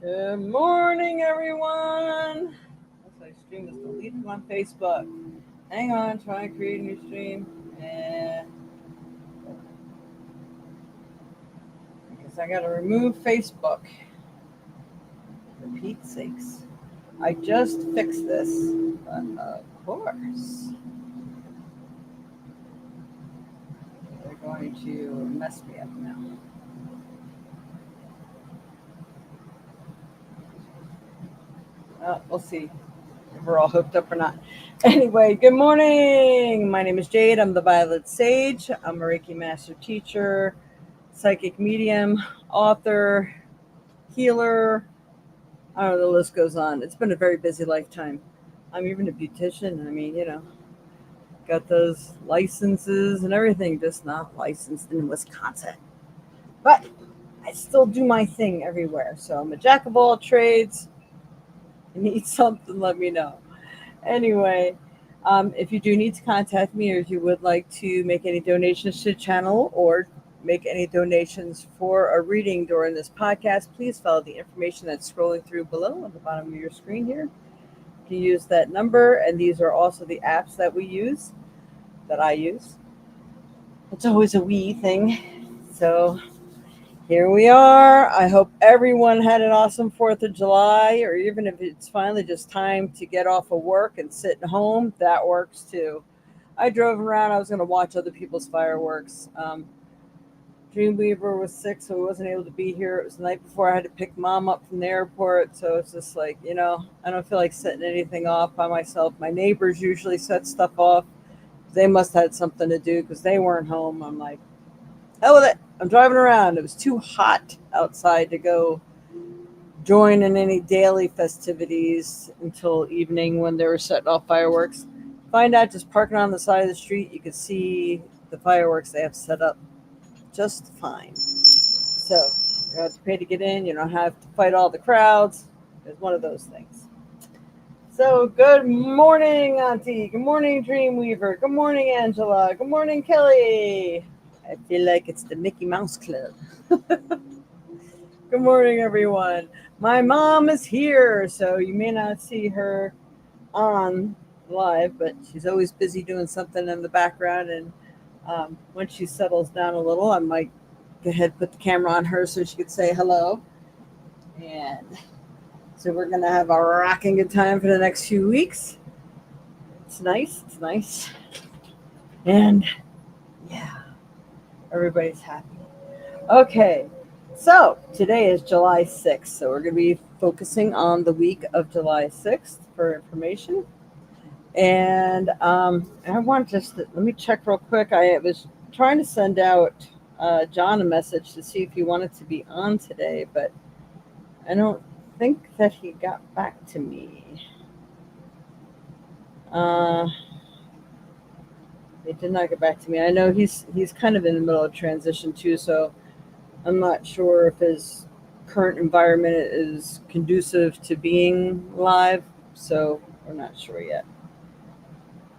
Good morning, everyone. My stream is deleted on Facebook. Hang on, trying to create a new stream. And because I got to remove Facebook. For Pete's sakes. I just fixed this, but of course, they're going to mess me up now. We'll see if we're all hooked up or not. Anyway, good morning. My name is Jade. I'm the Violet Sage. I'm a Reiki Master Teacher, psychic medium, author, healer. I don't know, the list goes on. It's been a very busy lifetime. I'm even a beautician. I mean, got those licenses and everything, just not licensed in Wisconsin. But I still do my thing everywhere. So I'm a jack of all trades. If you need something, let me know. Anyway, if you do need to contact me, or if you would like to make any donations to the channel or make any donations for a reading during this podcast, please follow the information that's scrolling through below on the bottom of your screen here. You can use that number, and these are also the apps that I use. It's always a we thing. So here we are. I hope everyone had an awesome 4th of July, or even if it's finally just time to get off of work and sit at home, that works too. I drove around. I was going to watch other people's fireworks. Dreamweaver was sick, so he wasn't able to be here. It was the night before I had to pick Mom up from the airport, so it's just like, I don't feel like setting anything off by myself. My neighbors usually set stuff off. They must have had something to do because they weren't home. I'm like, hell with it. I'm driving around. It was too hot outside to go join in any daily festivities until evening when they were setting off fireworks. Find out just parking on the side of the street, you could see the fireworks they have set up just fine. So you don't have to pay to get in. You don't have to fight all the crowds. It's one of those things. So good morning, Auntie. Good morning, Dreamweaver. Good morning, Angela. Good morning, Kelly. I feel like it's the Mickey Mouse Club. Good morning, everyone. My mom is here, so you may not see her on live, but she's always busy doing something in the background. And when she settles down a little, I might go ahead and put the camera on her so she could say hello. And so we're going to have a rocking good time for the next few weeks. It's nice. It's nice. And yeah, everybody's happy. Okay, so today is July 6th. So we're going to be focusing on the week of July 6th for information. And I want let me check real quick. I was trying to send out John a message to see if he wanted to be on today, but I don't think that he got back to me. He did not get back to me. I know he's kind of in the middle of transition too, so I'm not sure if his current environment is conducive to being live, so we're not sure yet.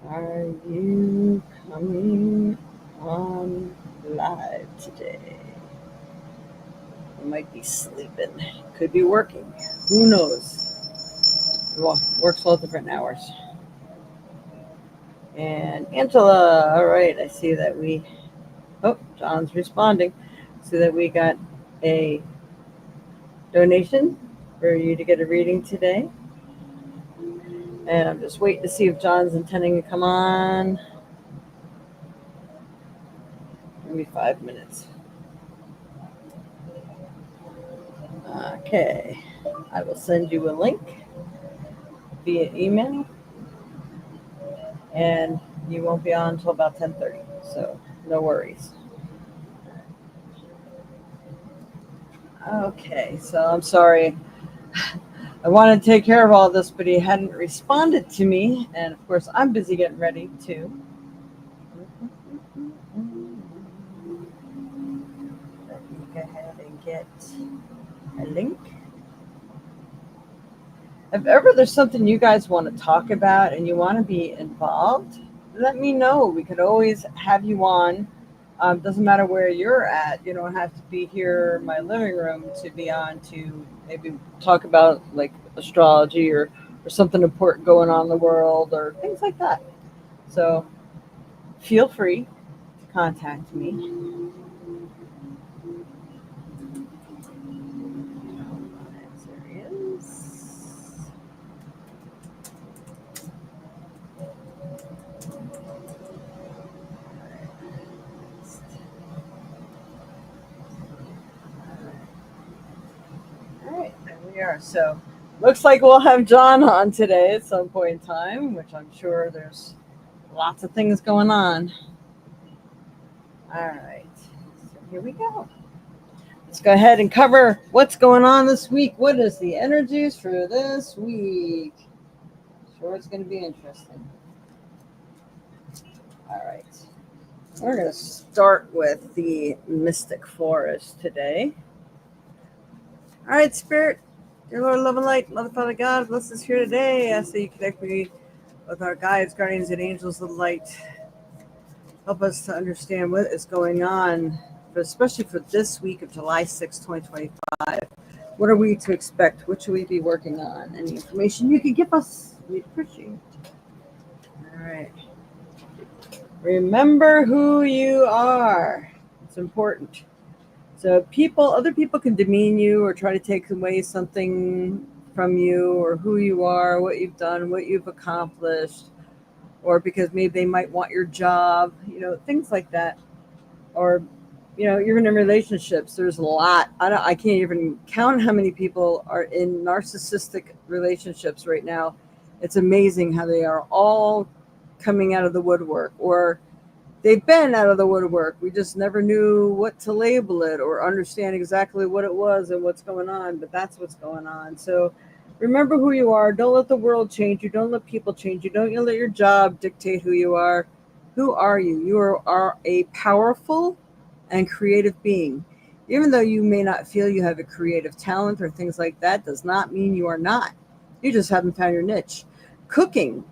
Are you coming on live today? I might be sleeping. Could be working. Who knows? Works all different hours. And Angela, all right. I see that John's responding. So that we got a donation for you to get a reading today. And I'm just waiting to see if John's intending to come on. Give me 5 minutes. Okay. I will send you a link via email. And you won't be on until about 10:30. So no worries. Okay. So I'm sorry. I wanted to take care of all this, but he hadn't responded to me. And of course, I'm busy getting ready too. Let me go ahead and get a link. If ever there's something you guys want to talk about and you want to be involved, let me know. We could always have you on Doesn't matter where you're at. You don't have to be here in my living room to be on to maybe talk about like astrology or something important going on in the world or things like that. So feel free to contact me. There he is. All right, there we are. So looks like we'll have John on today at some point in time, which I'm sure there's lots of things going on. All right, so here we go. Let's go ahead and cover what's going on this week. What is the energies for this week? Sure, it's going to be interesting. All right. We're going to start with the Mystic Forest today. All right, Spirit, dear Lord, love and light, Mother, Father, God, bless us here today. I ask that you connect me with our guides, guardians, and angels of light. Help us to understand what is going on, but especially for this week of July 6, 2025. What are we to expect? What should we be working on? Any information you can give us, we'd appreciate it. All right. Remember who you are. It's important. So other people can demean you or try to take away something from you or who you are, what you've done, what you've accomplished, or because maybe they might want your job, things like that. Or, even in relationships, there's a lot. I can't even count how many people are in narcissistic relationships right now. It's amazing how they are all coming out of the woodwork, or they've been out of the woodwork. We just never knew what to label it or understand exactly what it was and what's going on, but that's what's going on. So remember who you are. Don't let the world change you. Don't let people change you. Don't let your job dictate who you are. Who are you? You are a powerful and creative being. Even though you may not feel you have a creative talent or things like that, does not mean you are not. You just haven't found your niche. Cooking,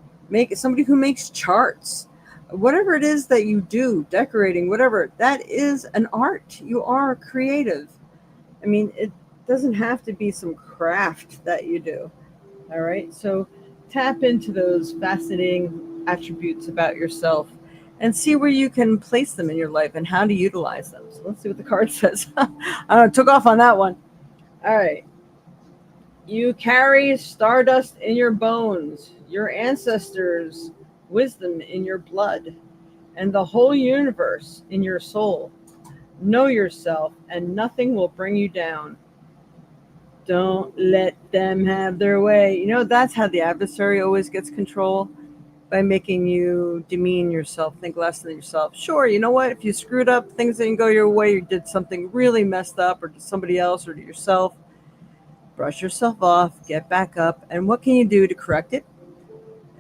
somebody who makes charts, whatever it is that you do, decorating, whatever, that is an art. You are creative. I mean, it doesn't have to be some craft that you do. All right. So tap into those fascinating attributes about yourself and see where you can place them in your life and how to utilize them. So let's see what the card says. I took off on that one. All right. You carry stardust in your bones, your ancestors' wisdom in your blood, and the whole universe in your soul. Know yourself, and nothing will bring you down. Don't let them have their way. That's how the adversary always gets control, by making you demean yourself, think less than yourself. Sure, you know what? If you screwed up, things didn't go your way, you did something really messed up, or to somebody else or to yourself, brush yourself off, get back up, and what can you do to correct it?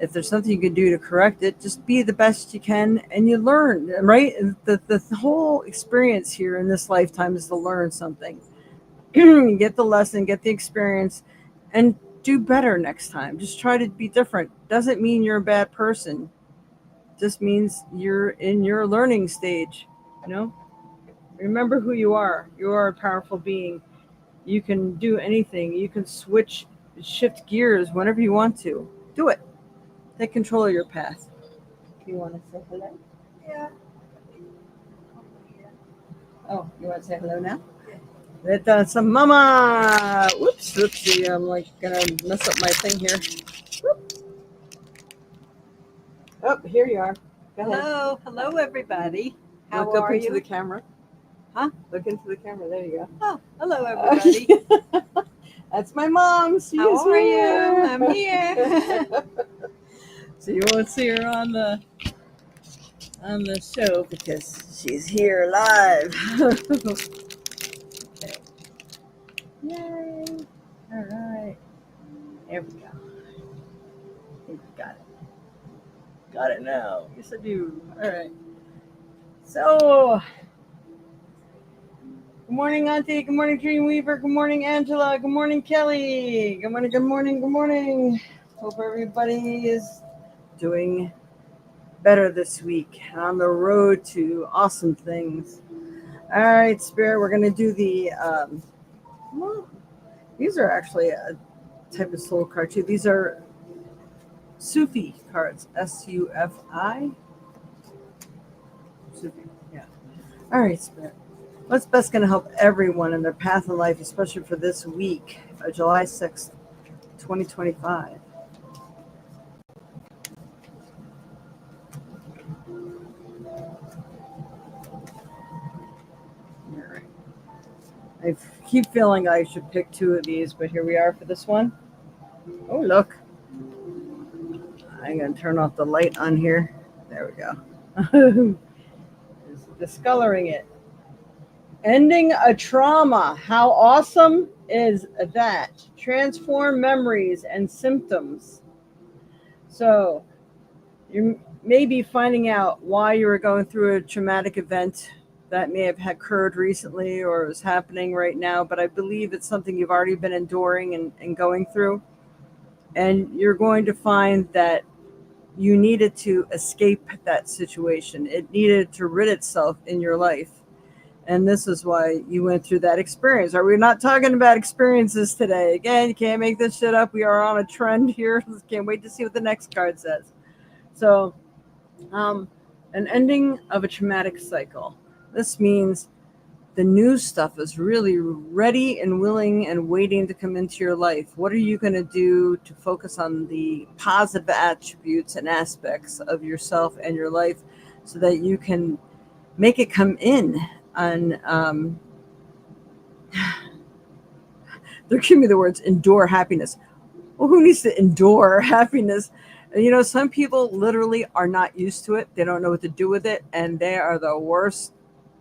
If there's something you can do to correct it, just be the best you can, and you learn, right? The whole experience here in this lifetime is to learn something. Get the lesson, get the experience, and do better next time. Just try to be different. Doesn't mean you're a bad person. Just means you're in your learning stage. Remember who you are. You are a powerful being. You can do anything. You can shift gears whenever you want to. Do it. Take control of your path. You want to say hello? Yeah. Oh, you want to say hello now? Let some mama. Whoops, whoopsie. I'm gonna mess up my thing here. Whoop. Oh, here you are. Go ahead. Hello, everybody. How Look up are into you? the camera. Huh? Look into the camera. There you go. Oh, hello, everybody. That's my mom. She How is are here. you? I'm here. So you won't see her on the show because she's here live. Okay. Yay! All right. There we go. I think we got it. Got it now. Yes, I do. All right. So, good morning, Auntie. Good morning, Dreamweaver. Good morning, Angela. Good morning, Kelly. Good morning, good morning, good morning. Hope everybody is doing better this week on the road to awesome things. All right, Spirit, we're going to do the, well, these are actually a type of soul card too. These are Sufi cards, Sufi. Sufi, yeah. All right, Spirit. What's best going to help everyone in their path in life, especially for this week, July 6th, 2025? All right. I keep feeling I should pick two of these, but here we are for this one. Oh, look. I'm going to turn off the light on here. There we go. Discoloring it. Ending a trauma. How awesome is that? Transform memories and symptoms. So you may be finding out why you were going through a traumatic event that may have occurred recently or is happening right now, but I believe it's something you've already been enduring and going through. And you're going to find that you needed to escape that situation. It needed to rid itself in your life. And this is why you went through that experience. Are we not talking about experiences today? Again, you can't make this shit up. We are on a trend here. Can't wait to see what the next card says. So, an ending of a traumatic cycle. This means the new stuff is really ready and willing and waiting to come into your life. What are you going to do to focus on the positive attributes and aspects of yourself and your life so that you can make it come in? And they're giving me the words endure happiness. Well, who needs to endure happiness? You know, some people literally are not used to it. They don't know what to do with it, and they are the worst.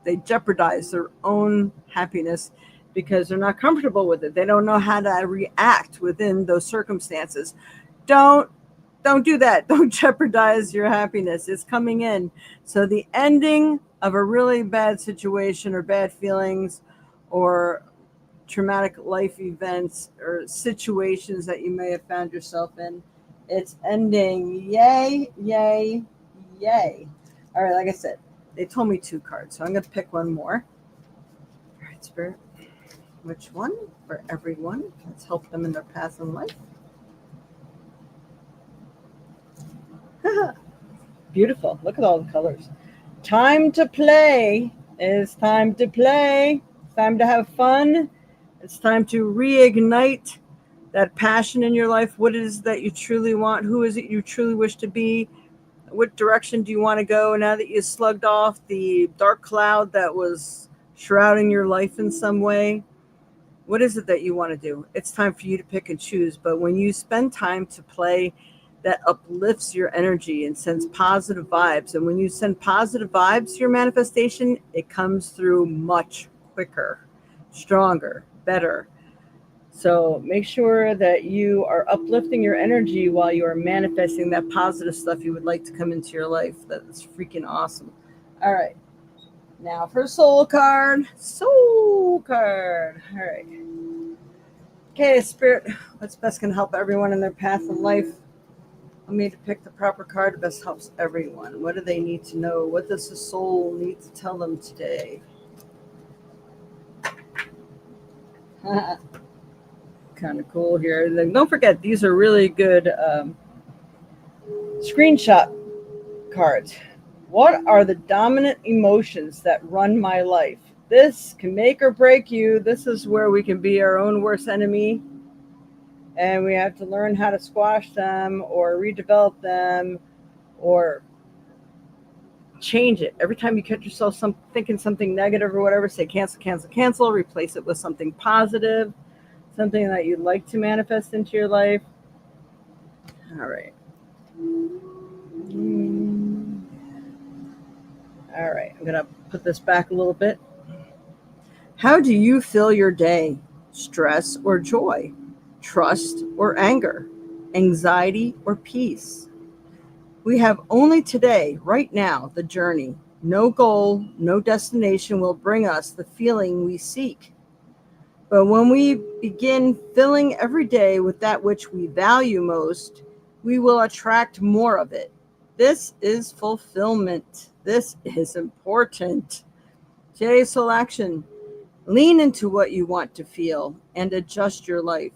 They jeopardize their own happiness because they're not comfortable with it. They don't know how to react within those circumstances. Don't do that. Don't jeopardize your happiness. It's coming in. So the ending of a really bad situation or bad feelings or traumatic life events or situations that you may have found yourself in, it's ending. Yay, yay, yay. All right, like I said, they told me two cards, so I'm going to pick one more. All right, Spirit. Which one for everyone? Let's help them in their path in life. Beautiful. Look at all the colors. Time to play. It's time to play. It's time to have fun. It's time to reignite that passion in your life. What is that you truly want? Who is it you truly wish to be? What direction do you want to go now that you slugged off the dark cloud that was shrouding your life in some way? What is it that you want to do? It's time for you to pick and choose. But when you spend time to play, that uplifts your energy and sends positive vibes. And when you send positive vibes to your manifestation, it comes through much quicker, stronger, better. So make sure that you are uplifting your energy while you are manifesting that positive stuff you would like to come into your life. That's freaking awesome. All right. Now for soul card. Soul card. All right. Okay, Spirit, what's best can help everyone in their path in life? I need to pick the proper card that best helps everyone. What do they need to know? What does the soul need to tell them today? Kind of cool here. Then don't forget, these are really good screenshot cards. What are the dominant emotions that run my life? This can make or break you. This is where we can be our own worst enemy. And we have to learn how to squash them or redevelop them or change it. Every time you catch yourself thinking something negative or whatever, say cancel, cancel, cancel. Replace it with something positive, something that you'd like to manifest into your life. All right. All right. I'm going to put this back a little bit. How do you fill your day? Stress or joy? Trust or anger? Anxiety or peace? We have only today, right now, the journey. No goal, no destination will bring us the feeling we seek. But when we begin filling every day with that which we value most, we will attract more of it. This is fulfillment. This is important. Today's soul action. Lean into what you want to feel and adjust your life,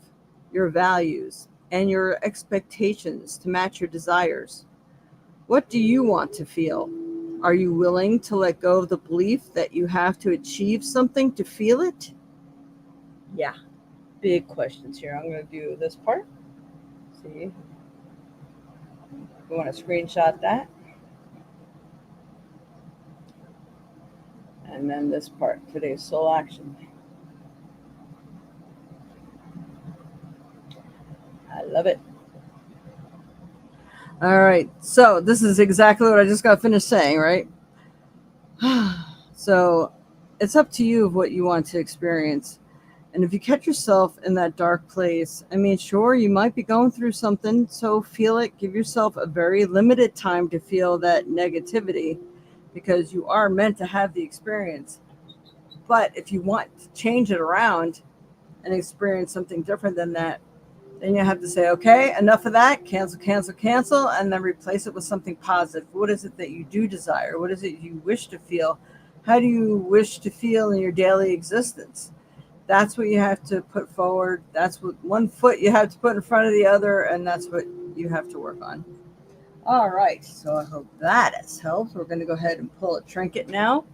your values, and your expectations to match your desires. What do you want to feel? Are you willing to let go of the belief that you have to achieve something to feel it? Yeah, big questions here. I'm going to do this part. See, we want to screenshot that. And then this part, today's soul action. I love it. All right. So this is exactly what I just got finished saying, right? So it's up to you of what you want to experience. And if you catch yourself in that dark place, I mean, sure, you might be going through something. So feel it. Give yourself a very limited time to feel that negativity because you are meant to have the experience. But if you want to change it around and experience something different than that, then you have to say, okay, enough of that, cancel, cancel, cancel, and then replace it with something positive. What is it that you do desire? What is it you wish to feel? How do you wish to feel in your daily existence? That's what you have to put forward. That's what one foot you have to put in front of the other, and that's what you have to work on. All right, so I hope that has helped. We're going to go ahead and pull a trinket now.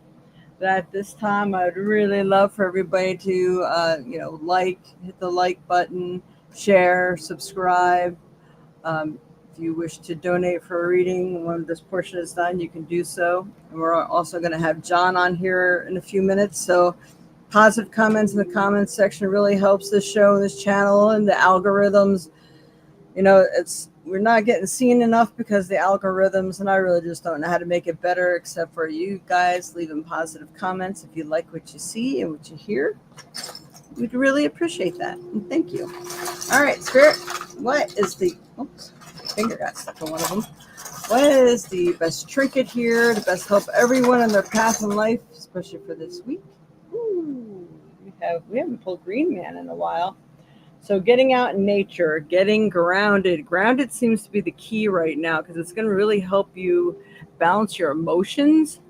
That this time I'd really love for everybody to, hit the like button, share, subscribe. If you wish to donate for a reading when this portion is done, you can do so. And we're also going to have John on here in a few minutes. So positive comments in the comments section really helps this show, this channel, and the algorithms. We're not getting seen enough because the algorithms, and I really just don't know how to make it better except for you guys leaving positive comments if you like what you see and what you hear. We'd really appreciate that. And thank you. All right, Spirit, what is the, oops, my finger got stuck on one of them. What is the best trinket here to best help everyone in their path in life, especially for this week? Ooh, we haven't pulled Green Man in a while. So getting out in nature, getting grounded. Grounded seems to be the key right now because it's going to really help you balance your emotions,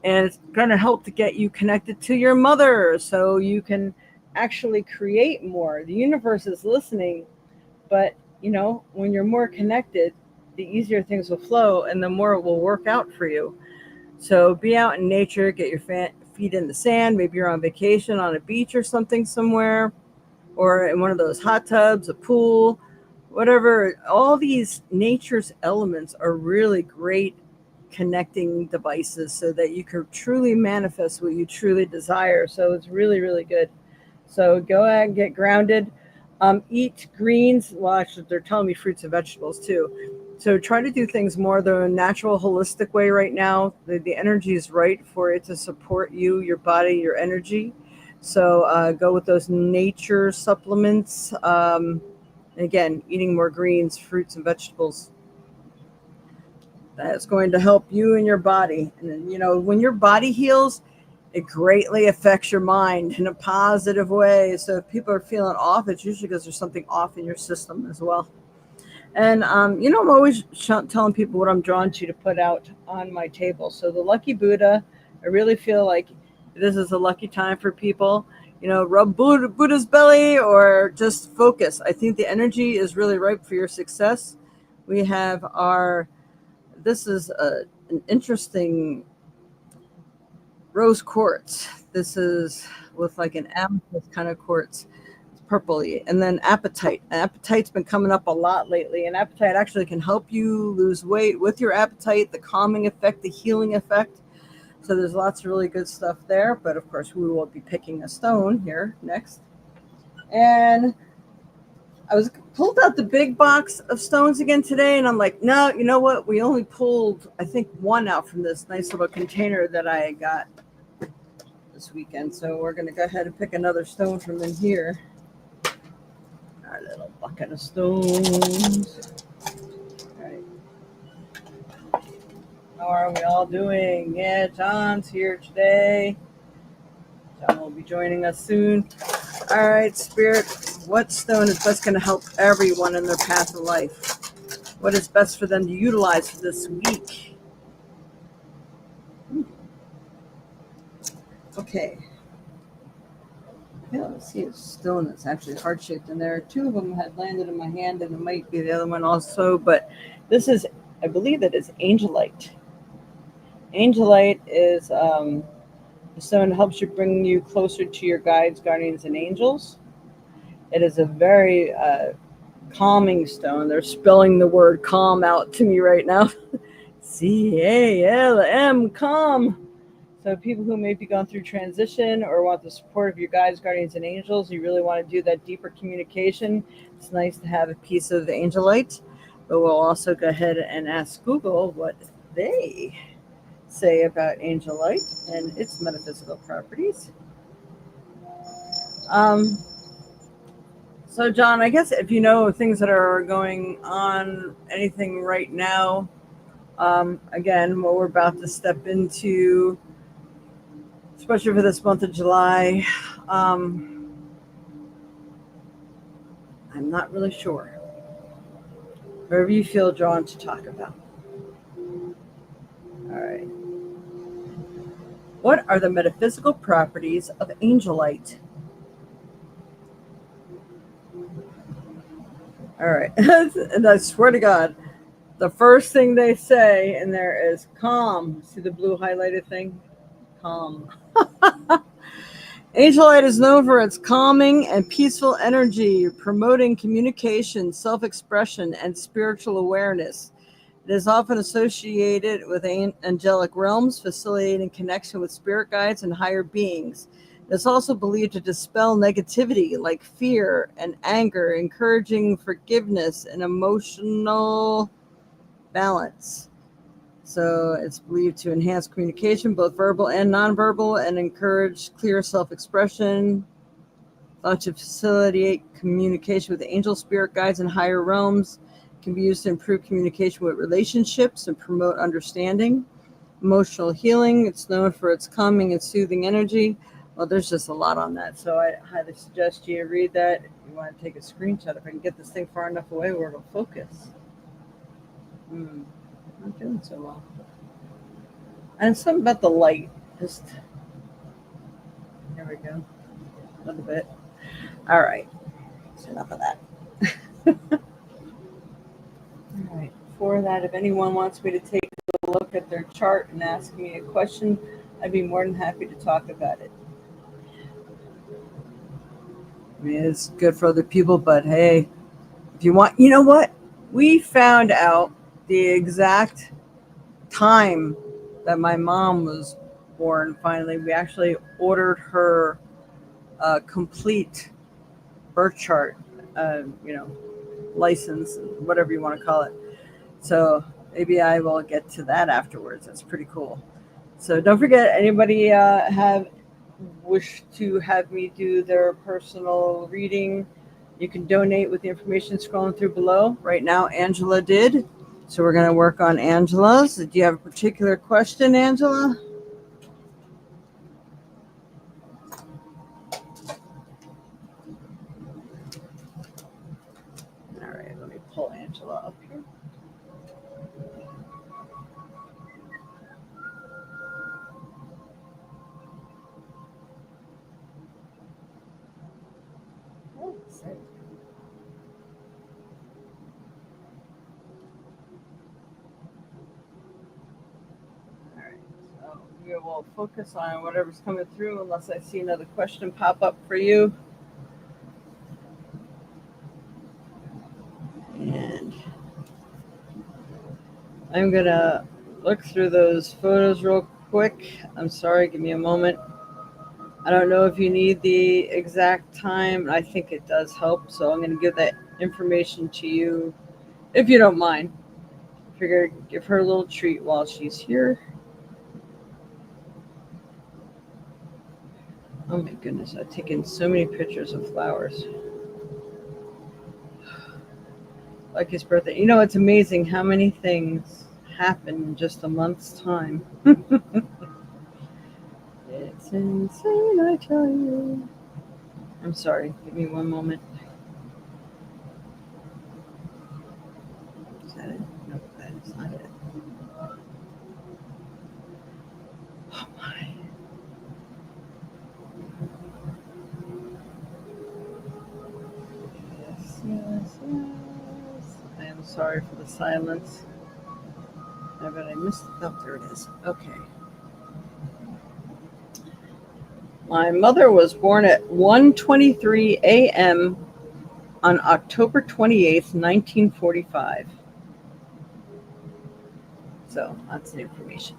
and it's going to help to get you connected to your mother so you can actually create more. The universe is listening, but when you're more connected, the easier things will flow and the more it will work out for you. So be out in nature, get your feet in the sand. Maybe you're on vacation on a beach or something somewhere, or in one of those hot tubs, a pool, whatever. All these nature's elements are really great connecting devices so that you can truly manifest what you truly desire. So it's really, really good. So go ahead and get grounded. Eat greens. Well, actually, they're telling me fruits and vegetables too. So try to do things more the natural, holistic way right now. The energy is right for it to support you, your body, your energy. So go with those nature supplements. Again, eating more greens, fruits, and vegetables. That's going to help you and your body. And when your body heals, it greatly affects your mind in a positive way. So if people are feeling off, it's usually because there's something off in your system as well. And, I'm always telling people what I'm drawn to put out on my table. So the Lucky Buddha, I really feel like this is a lucky time for people. Rub Buddha's belly or just focus. I think the energy is really ripe for your success. We have this is an interesting rose quartz. This is with like an amethyst kind of quartz. It's purpley. And then apatite. Apatite's been coming up a lot lately. And apatite actually can help you lose weight with your apatite, the calming effect, the healing effect. So there's lots of really good stuff there. But of course, we will be picking a stone here next. And I pulled out the big box of stones again today, and I'm like, no, you know what? We only pulled, I think, one out from this nice little container that I got this weekend. So we're going to go ahead and pick another stone from in here. Our little bucket of stones. All right. How are we all doing? Yeah, John's here today. John will be joining us soon. All right, Spirit, what stone is best going to help everyone in their path of life? what is best for them to utilize for this week. Okay. Yeah, let's see, it's still, and it's actually heart-shaped in there. Two of them had landed in my hand, and it might be the other one also, but this is, I believe it is angelite. Angelite is the stone that helps you bring you closer to your guides, guardians, and angels. It is a very calming stone. They're spelling the word calm out to me right now. CALM, calm. So people who may be going through transition or want the support of your guides, guardians, and angels, you really want to do that deeper communication. It's nice to have a piece of angelite, but we'll also go ahead and ask Google what they say about angelite and its metaphysical properties. So John, I guess if you know things that are going on, anything right now, again, what we're about to step into, especially for this month of July, I'm not really sure. Whatever you feel drawn to talk about. All right. What are the metaphysical properties of angelite? All right. And I swear to God, the first thing they say in there is calm. See the blue highlighted thing? Calm. Angelite is known for its calming and peaceful energy, promoting communication, self-expression, and spiritual awareness. It is often associated with angelic realms, facilitating connection with spirit guides and higher beings. It is also believed to dispel negativity like fear and anger, encouraging forgiveness and emotional balance. So it's believed to enhance communication, both verbal and nonverbal, and encourage clear self-expression, thought to facilitate communication with angel spirit guides and higher realms. It can be used to improve communication with relationships and promote understanding. Emotional healing. It's known for its calming and soothing energy. Well, there's just a lot on that, so I highly suggest you read that. If you want to take a screenshot, if I can get this thing far enough away where it'll focus. Not doing so well. And something about the light. Just there we go. A little bit. All right. That's enough of that. All right. For that, if anyone wants me to take a look at their chart and ask me a question, I'd be more than happy to talk about it. I mean, it's good for other people, but hey, if you want, you know what? We found out the exact time that my mom was born. Finally, we actually ordered her complete birth chart, license, whatever you want to call it. So maybe I will get to that afterwards. That's pretty cool. So don't forget, anybody have wish to have me do their personal reading, you can donate with the information scrolling through below. Right now, Angela did. So we're going to work on Angela's. Do you have a particular question, Angela? All right, let me pull Angela up here. Let's see. All right, so we will focus on whatever's coming through unless I see another question pop up for you. And I'm going to look through those photos real quick. I'm sorry, give me a moment. I don't know if you need the exact time. I think it does help, so I'm going to give that information to you if you don't mind. I figure give her a little treat while she's here. Oh my goodness, I've taken so many pictures of flowers. Like his birthday. You know, it's amazing how many things happen in just a month's time. It's insane, I tell you. I'm sorry, give me one moment. Is that it? I am sorry for the silence. But I missed it. Oh, there it is. Okay. My mother was born at 1:23 a.m. on October 28th, 1945. So that's the information.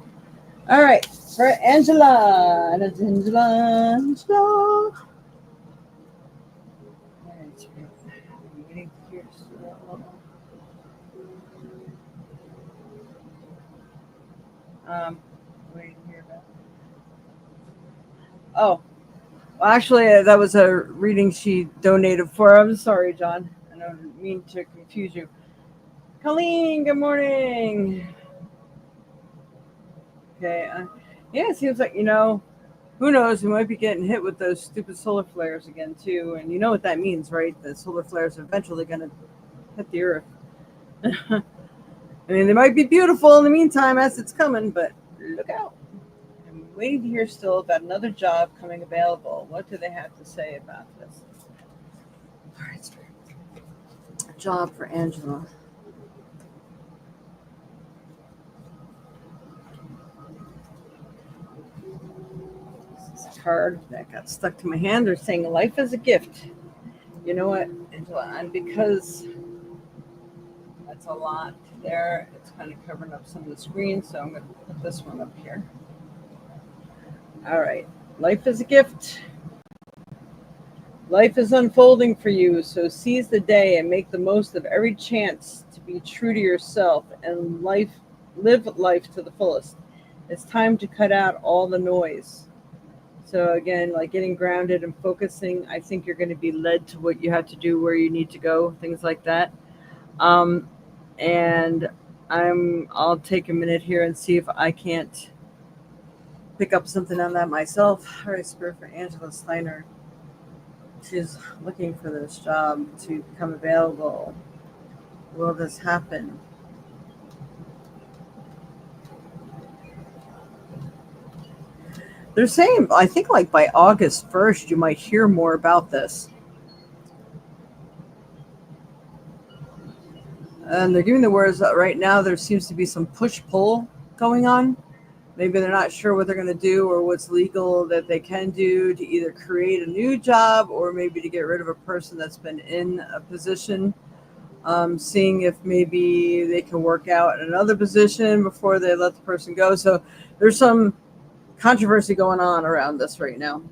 All right, for Angela. That's Angela. Angela. All right, I'm waiting to hear still. Waiting to hear about. Oh, well, actually, that was a reading she donated for. I'm sorry, John. I don't mean to confuse you. Colleen, good morning. Okay. Yeah, it seems like, who knows? We might be getting hit with those stupid solar flares again, too. And you know what that means, right? The solar flares are eventually going to hit the earth. I mean, they might be beautiful in the meantime as it's coming, but look out. I'm waiting to hear still about another job coming available. What do they have to say about this? All right, a job for Angela. This is a card that got stuck to my hand. They're saying life is a gift. You know what, Angela? And because that's a lot there, it's kind of covering up some of the screen, so I'm going to put this one up here. All right. Life is a gift. Life is unfolding for you, so seize the day and make the most of every chance to be true to yourself and live life to the fullest. It's time to cut out all the noise. So again, like getting grounded and focusing, I think you're going to be led to what you have to do, where you need to go, things like that. And I'll take a minute here and see if I can't pick up something on that myself. All right, Spirit for Angela Steiner. She's looking for this job to become available. Will this happen? They're saying, I think like by August 1st, you might hear more about this. And they're giving the words that right now there seems to be some push-pull going on. Maybe they're not sure what they're going to do or what's legal that they can do to either create a new job or maybe to get rid of a person that's been in a position. Seeing if maybe they can work out another position before they let the person go. So there's some controversy going on around this right now.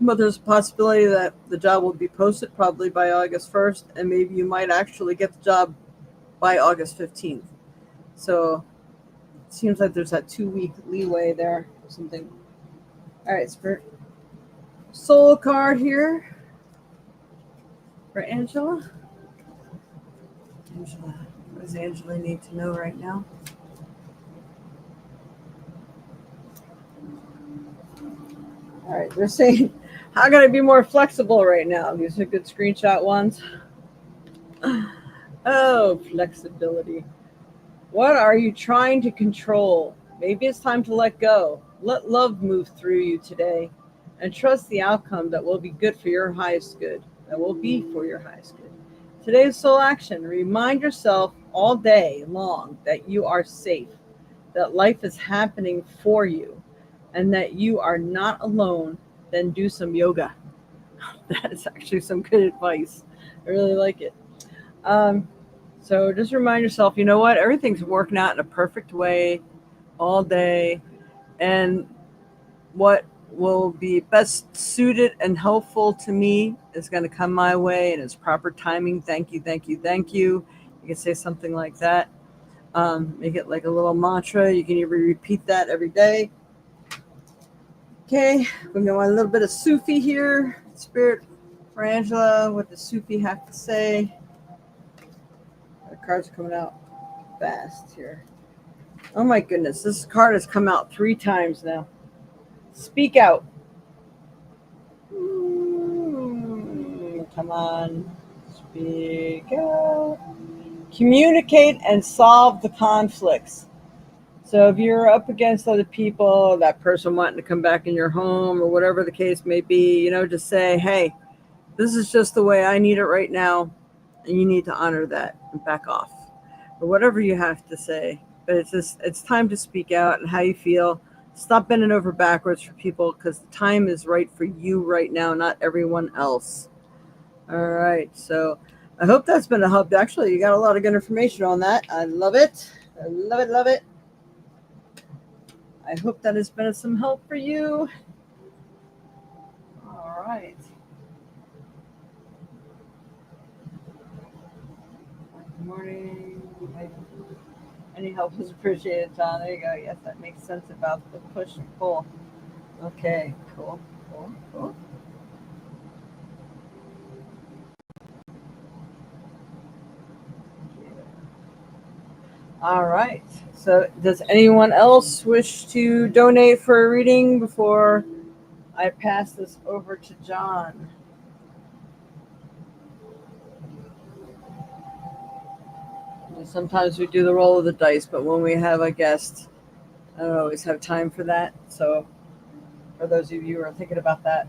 But there's a possibility that the job will be posted probably by August 1st, and maybe you might actually get the job by August 15th. So it seems like there's that 2-week leeway there or something. All right, Spirit. Soul card here for Angela. Angela, what does Angela need to know right now? All right, they're saying, how can I be more flexible right now? These are good screenshot ones. Oh, flexibility. What are you trying to control? Maybe it's time to let go. Let love move through you today and trust the outcome that will be good for your highest good. That will be for your highest good. Today's soul action. Remind yourself all day long that you are safe, that life is happening for you, and that you are not alone. Then do some yoga. That is actually some good advice. I really like it. So just remind yourself, you know what? Everything's working out in a perfect way all day. And what will be best suited and helpful to me is going to come my way in its proper timing. Thank you, thank you, thank you. You can say something like that. Make it like a little mantra. You can even repeat that every day. Okay, we're going to a little bit of Sufi here. Spirit for Angela, what does Sufi have to say? The cards are coming out fast here. Oh my goodness, this card has come out 3 times now. Speak out. Come on. Speak out. Communicate and solve the conflicts. So if you're up against other people, that person wanting to come back in your home or whatever the case may be, just say, hey, This is just the way I need it right now, and you need to honor that and back off, or whatever you have to say. But it's time to speak out and how you feel. Stop bending over backwards for people because the time is right for you right now, not everyone else. All right, so I hope that's been a help. Actually, you got a lot of good information on that. I love it. I love it, love it. I hope that has been some help for you. All right. Good morning. Any help is appreciated, John. There you go. Yes, that makes sense about the push and pull. Okay, cool, cool, cool. All right. So, does anyone else wish to donate for a reading before I pass this over to John? Sometimes we do the roll of the dice, but when we have a guest, I don't always have time for that. So, for those of you who are thinking about that,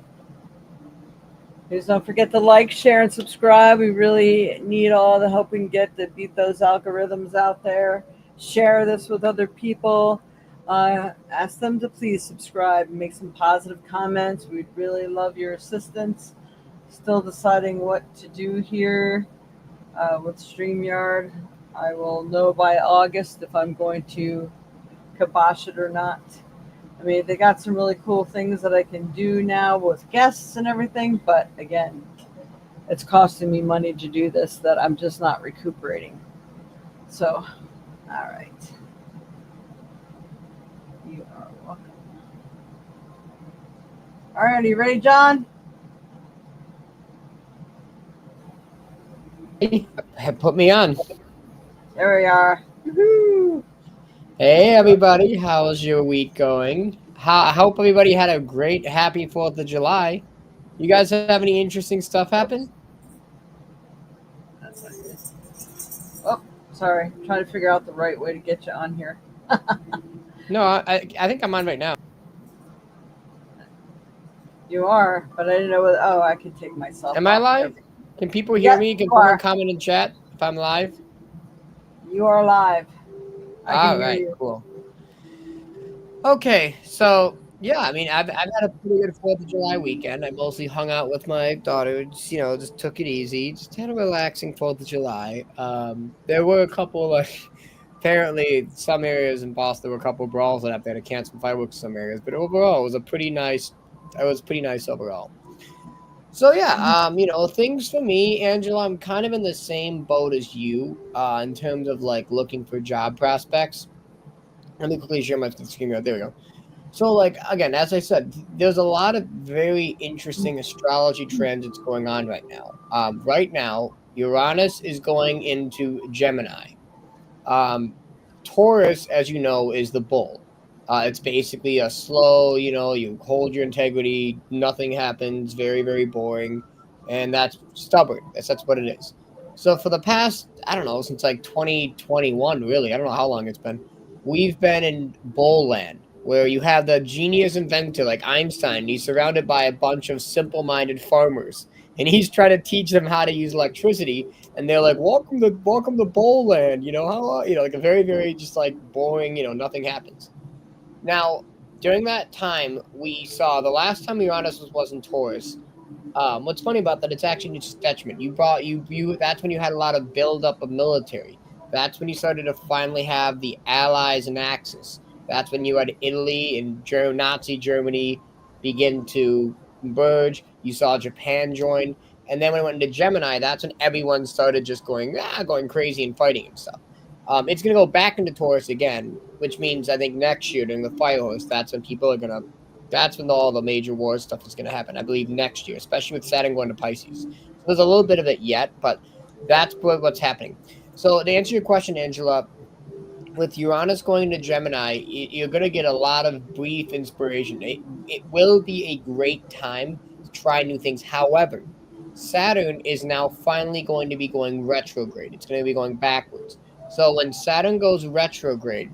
please don't forget to like, share, and subscribe. We really need all the help we can get to beat those algorithms out there. Share this with other people. Ask them to please subscribe and make some positive comments. We'd really love your assistance. Still deciding what to do here with StreamYard. I will know by August if I'm going to kibosh it or not. I mean, they got some really cool things that I can do now with guests and everything, but again, it's costing me money to do this that I'm just not recuperating. So, all right. You are welcome. All right, are you ready, John? Put me on. There we are. Woo-hoo. Hey everybody, how's your week going? I hope everybody had a great, happy 4th of July. You guys have any interesting stuff happen? That's not good. Oh, sorry. I'm trying to figure out the right way to get you on here. No, I think I'm on right now. You are, but I didn't know whether. Oh, I could take myself Am I off. live? Can people hear me? Can you someone are. comment in chat if I'm live? You are live. I can All hear right, you. cool. Okay, so yeah, I mean, I've had a pretty good 4th of July weekend. I mostly hung out with my daughter, just took it easy, just had a relaxing 4th of July. There were a couple apparently some areas in Boston there were a couple of brawls that have to cancel fireworks in some areas, but overall it was pretty nice overall. So yeah, things for me, Angela, I'm kind of in the same boat as you, in terms of like looking for job prospects. Let me quickly share my screen right there we go. So, like, again, as I said, there's a lot of very interesting astrology transits going on right now. Right now, Uranus is going into Gemini. Um, Taurus, as you know, is the bull. It's basically a slow, you hold your integrity, nothing happens, very, very boring, and that's stubborn. That's what it is. So for the past, I don't know, since like 2021, really, I don't know how long it's been, we've been in bull land, where you have the genius inventor like Einstein. He's surrounded by a bunch of simple-minded farmers, and he's trying to teach them how to use electricity, and they're like, welcome to bowl land, like a very, very just like boring, nothing happens. Now, during that time, we saw the last time Uranus was in Taurus. What's funny about that? It's actually just detriment. You. That's when you had a lot of buildup of military. That's when you started to finally have the Allies and Axis. That's when you had Italy and Nazi Germany begin to merge. You saw Japan join, and then when it went into Gemini, that's when everyone started just going crazy and fighting and stuff. It's gonna go back into Taurus again, which means I think next year during the Fire Horse, that's when all the major war stuff is going to happen. I believe next year, especially with Saturn going to Pisces. So there's a little bit of it yet, but that's what's happening. So to answer your question, Angela, with Uranus going to Gemini, you're going to get a lot of brief inspiration. It will be a great time to try new things. However, Saturn is now finally going to be going retrograde. It's going to be going backwards. So when Saturn goes retrograde,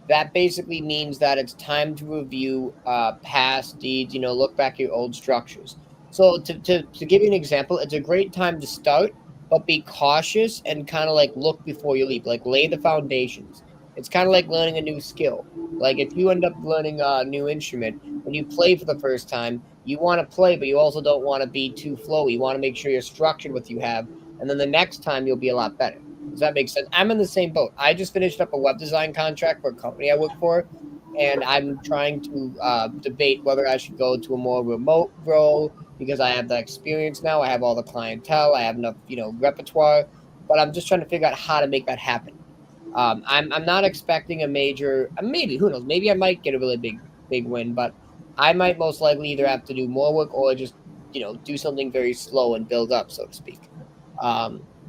that basically means that it's time to review past deeds, look back at your old structures. So to give you an example, it's a great time to start, but be cautious and kind of like look before you leap, like lay the foundations. It's kind of like learning a new skill. Like if you end up learning a new instrument, when you play for the first time, you want to play, but you also don't want to be too flowy. You want to make sure you're structured with what you have, and then the next time you'll be a lot better. Does that make sense? I'm in the same boat. I just finished up a web design contract for a company I work for, and I'm trying to debate whether I should go to a more remote role because I have the experience now. I have all the clientele. I have enough, repertoire. But I'm just trying to figure out how to make that happen. I'm not expecting a major. Maybe, who knows? Maybe I might get a really big win, but I might most likely either have to do more work or just do something very slow and build up, so to speak.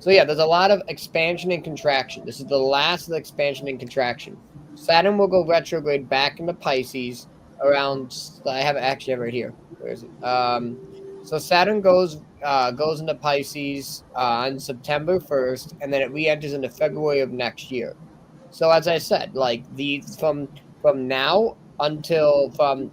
So yeah, there's a lot of expansion and contraction. This is the last of the expansion and contraction. Saturn will go retrograde back into Pisces around. I have it right here. Where is it? So Saturn goes into Pisces on September 1st, and then it re-enters into February of next year. So as I said, like from now until from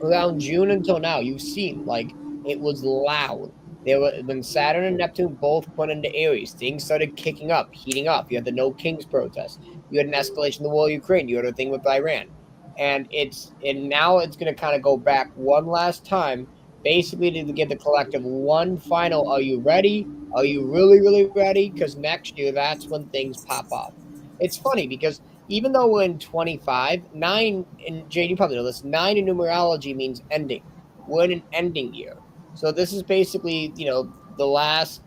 around June until now, you've seen like it was loud. There were when Saturn and Neptune both went into Aries, things started kicking up, heating up. You had the No Kings protest. You had an escalation of the war in Ukraine. You had a thing with Iran, and now it's going to kind of go back one last time, basically to give the collective one final. Are you ready? Are you really ready? Because next year, that's when things pop off. It's funny because even though we're in 25, 9, and Jade, you probably know this, 9 in numerology means ending. We're in an ending year. So this is basically, the last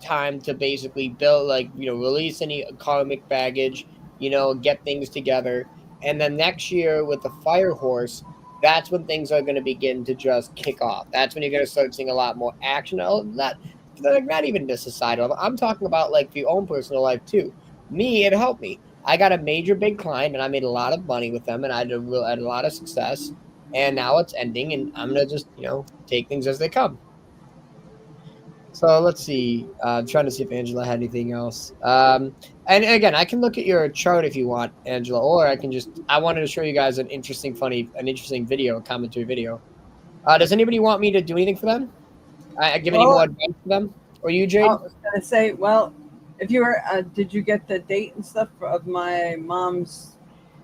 time to basically build, release any karmic baggage, get things together. And then next year with the fire horse, that's when things are going to begin to just kick off. That's when you're going to start seeing a lot more action. Not even the societal. I'm talking about like for your own personal life too. Me, it helped me. I got a major big client and I made a lot of money with them and I had a lot of success. And now it's ending and I'm gonna just, take things as they come. So let's see. I'm trying to see if Angela had anything else. And again, I can look at your chart if you want, Angela, or I wanted to show you guys an interesting video, a commentary video. Does anybody want me to do anything for them? I give any more advice for them? Or you, Jade? I was gonna say, well, if you were, did you get the date and stuff of my mom's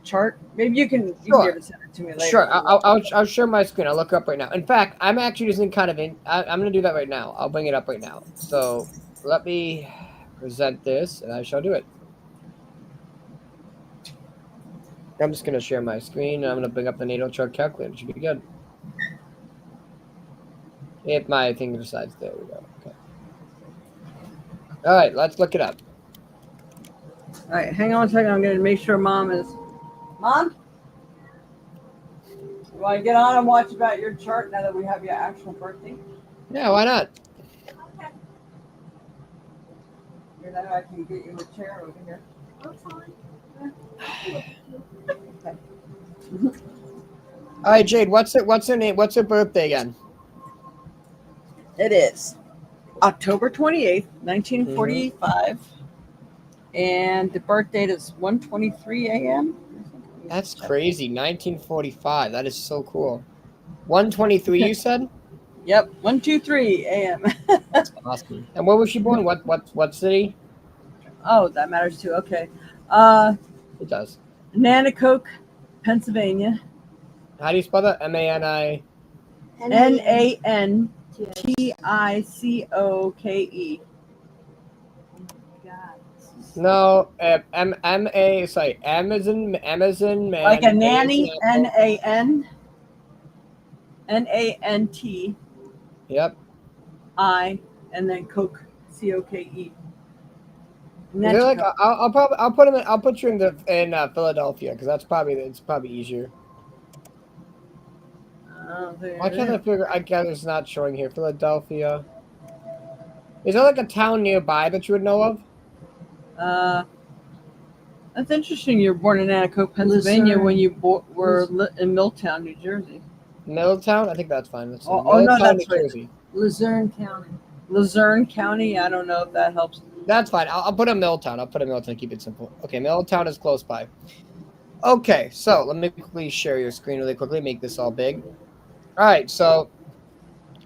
chart? Maybe you can give it to me later. Sure, I'll share my screen. I'll look up right now. In fact, I'm actually just I'm going to do that right now. I'll bring it up right now. So let me present this, and I shall do it. I'm just going to share my screen, and I'm going to bring up the natal chart calculator. It should be good. If my thing decides, there we go. Okay. All right, let's look it up. All right, hang on a second. I'm going to make sure Mom. You want to get on and watch about your chart now that we have your actual birthday? Yeah, why not? Okay. Here, now I can get you a chair over here. That's fine. Okay. All right, Jade, what's her name? What's her birthday again? It is October 28th, 1945. And the birth date is 1:23 a.m. That's crazy. 1945. That is so cool. 1:23, you said? Yep, 1:23 a.m. That's awesome. And where was she born? What city? Oh, that matters too. Okay. It does. Nanacoke, Pennsylvania. How do you spell that? M-A-N-I? Nanticoke. No, Amazon man. Like a nanny, Nant. Yep. I, and then Coke, Coke. Like, I'll put you in Philadelphia because it's probably easier. Why can't I figure? I guess it's not showing here. Philadelphia. Is there like a town nearby that you would know of? That's interesting. You were born in Nanacoke, Pennsylvania, when you were in Milltown, New Jersey. Middletown? I think that's fine. That's no, that's New Jersey. Luzerne County. Luzerne County. I don't know if that helps. That's fine. I'll put a Middletown. Keep it simple. Okay, Middletown is close by. Okay, so let me quickly share your screen really quickly. Make this all big. All right, so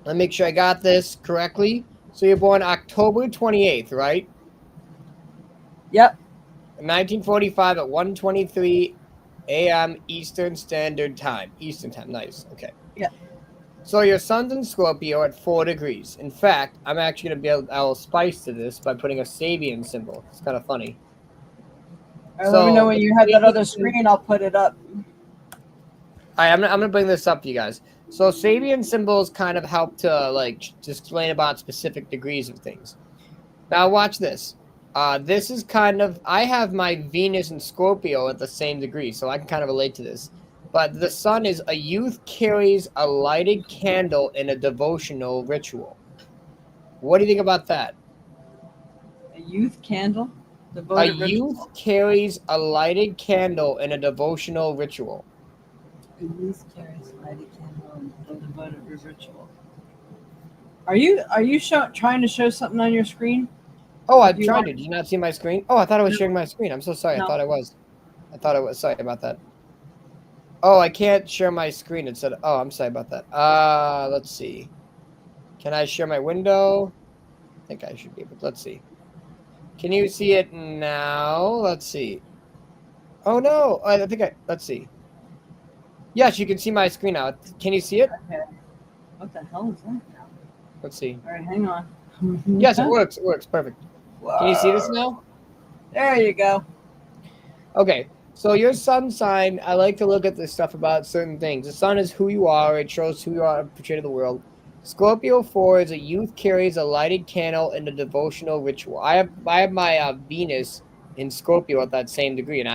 Let me make sure I got this correctly. So you're born October 28th, right? Yep. 1945 at 1:23 a.m. Eastern Standard Time. Eastern Time, nice. Okay. Yep. So your sun's in Scorpio at 4 degrees. In fact, I'm actually going to be able, I'll spice to this by putting a Sabian symbol. It's kind of funny. All right, let me know So when the you have that other Sabian screen. I'll put it up. I'm gonna bring this up to you guys. So Sabian symbols kind of help to like to explain about specific degrees of things. Now watch this. This is kind of I have my Venus and Scorpio at the same degree, so I can kind of relate to this. But the sun is a youth carries a lighted candle in a devotional ritual. What do you think about that? A youth candle, A devoted youth ritual. carries a lighted candle in a devotional ritual. A youth carries lighted candle and a devoted ritual. Are you trying to show something on your screen? Oh, Or I've do you tried want? to. Did you not see my screen? Oh, I thought I was No, sharing my screen. I'm so sorry. I no. thought I was. I thought I was. Sorry about that. Oh, I can't share my screen. It said, oh, I'm sorry about that. Let's see. Can I share my window? I think I should be able to. Let's see. Can you see it now? Let's see. Oh, no. Let's see. Yes, you can see my screen now. Can you see it? Okay. What the hell is that now? Let's see. All right, hang on. Yes, it works. It works. Perfect. Can you see this now? There you go. Okay, so your sun sign, I like to look at this stuff about certain things. The sun is who you are, it shows who you are portrayed to the world. Scorpio 4 is a youth carries a lighted candle in a devotional ritual. I have my Venus in Scorpio at that same degree, and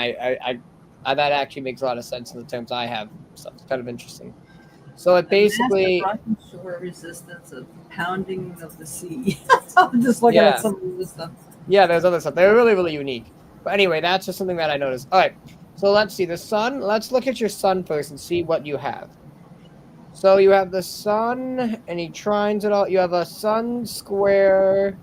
that actually makes a lot of sense in the terms I have. So it's kind of interesting. So it A massive basically, rocking shore resistance of pounding of the sea. I'm just looking at yeah, some of this stuff. yeah, there's other stuff. They're really, really unique. But anyway, that's just something that I noticed. All right, so let's see the sun. Let's look at your sun first and see what you have. So you have the sun, and he trines it all. You have a sun square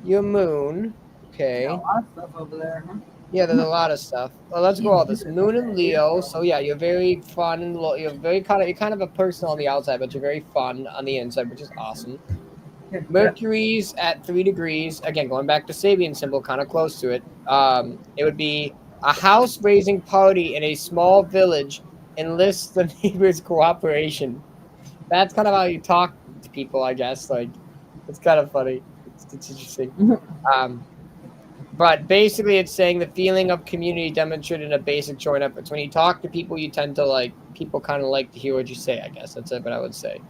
your moon. Got a Okay. lot of stuff over there, huh? Yeah, there's a lot of stuff. Well, let's go Jeez, all you this. could look Moon at and it. Leo. So yeah, you're very fun and you're very you're kind of a person on the outside, but you're very fun on the inside, which is awesome. Yep. Mercury's at 3 degrees. Again, going back to Sabian symbol, kind of close to it. It would be a house raising party in a small village enlists the neighbors' cooperation. That's kind of how you talk to people, I guess. Like, it's kind of funny. It's interesting. Mhm. Um, but basically, it's saying the feeling of community demonstrated in a basic joint efforts. When you talk to people, you tend to like people kind of like to hear what you say. I guess that's what I would say.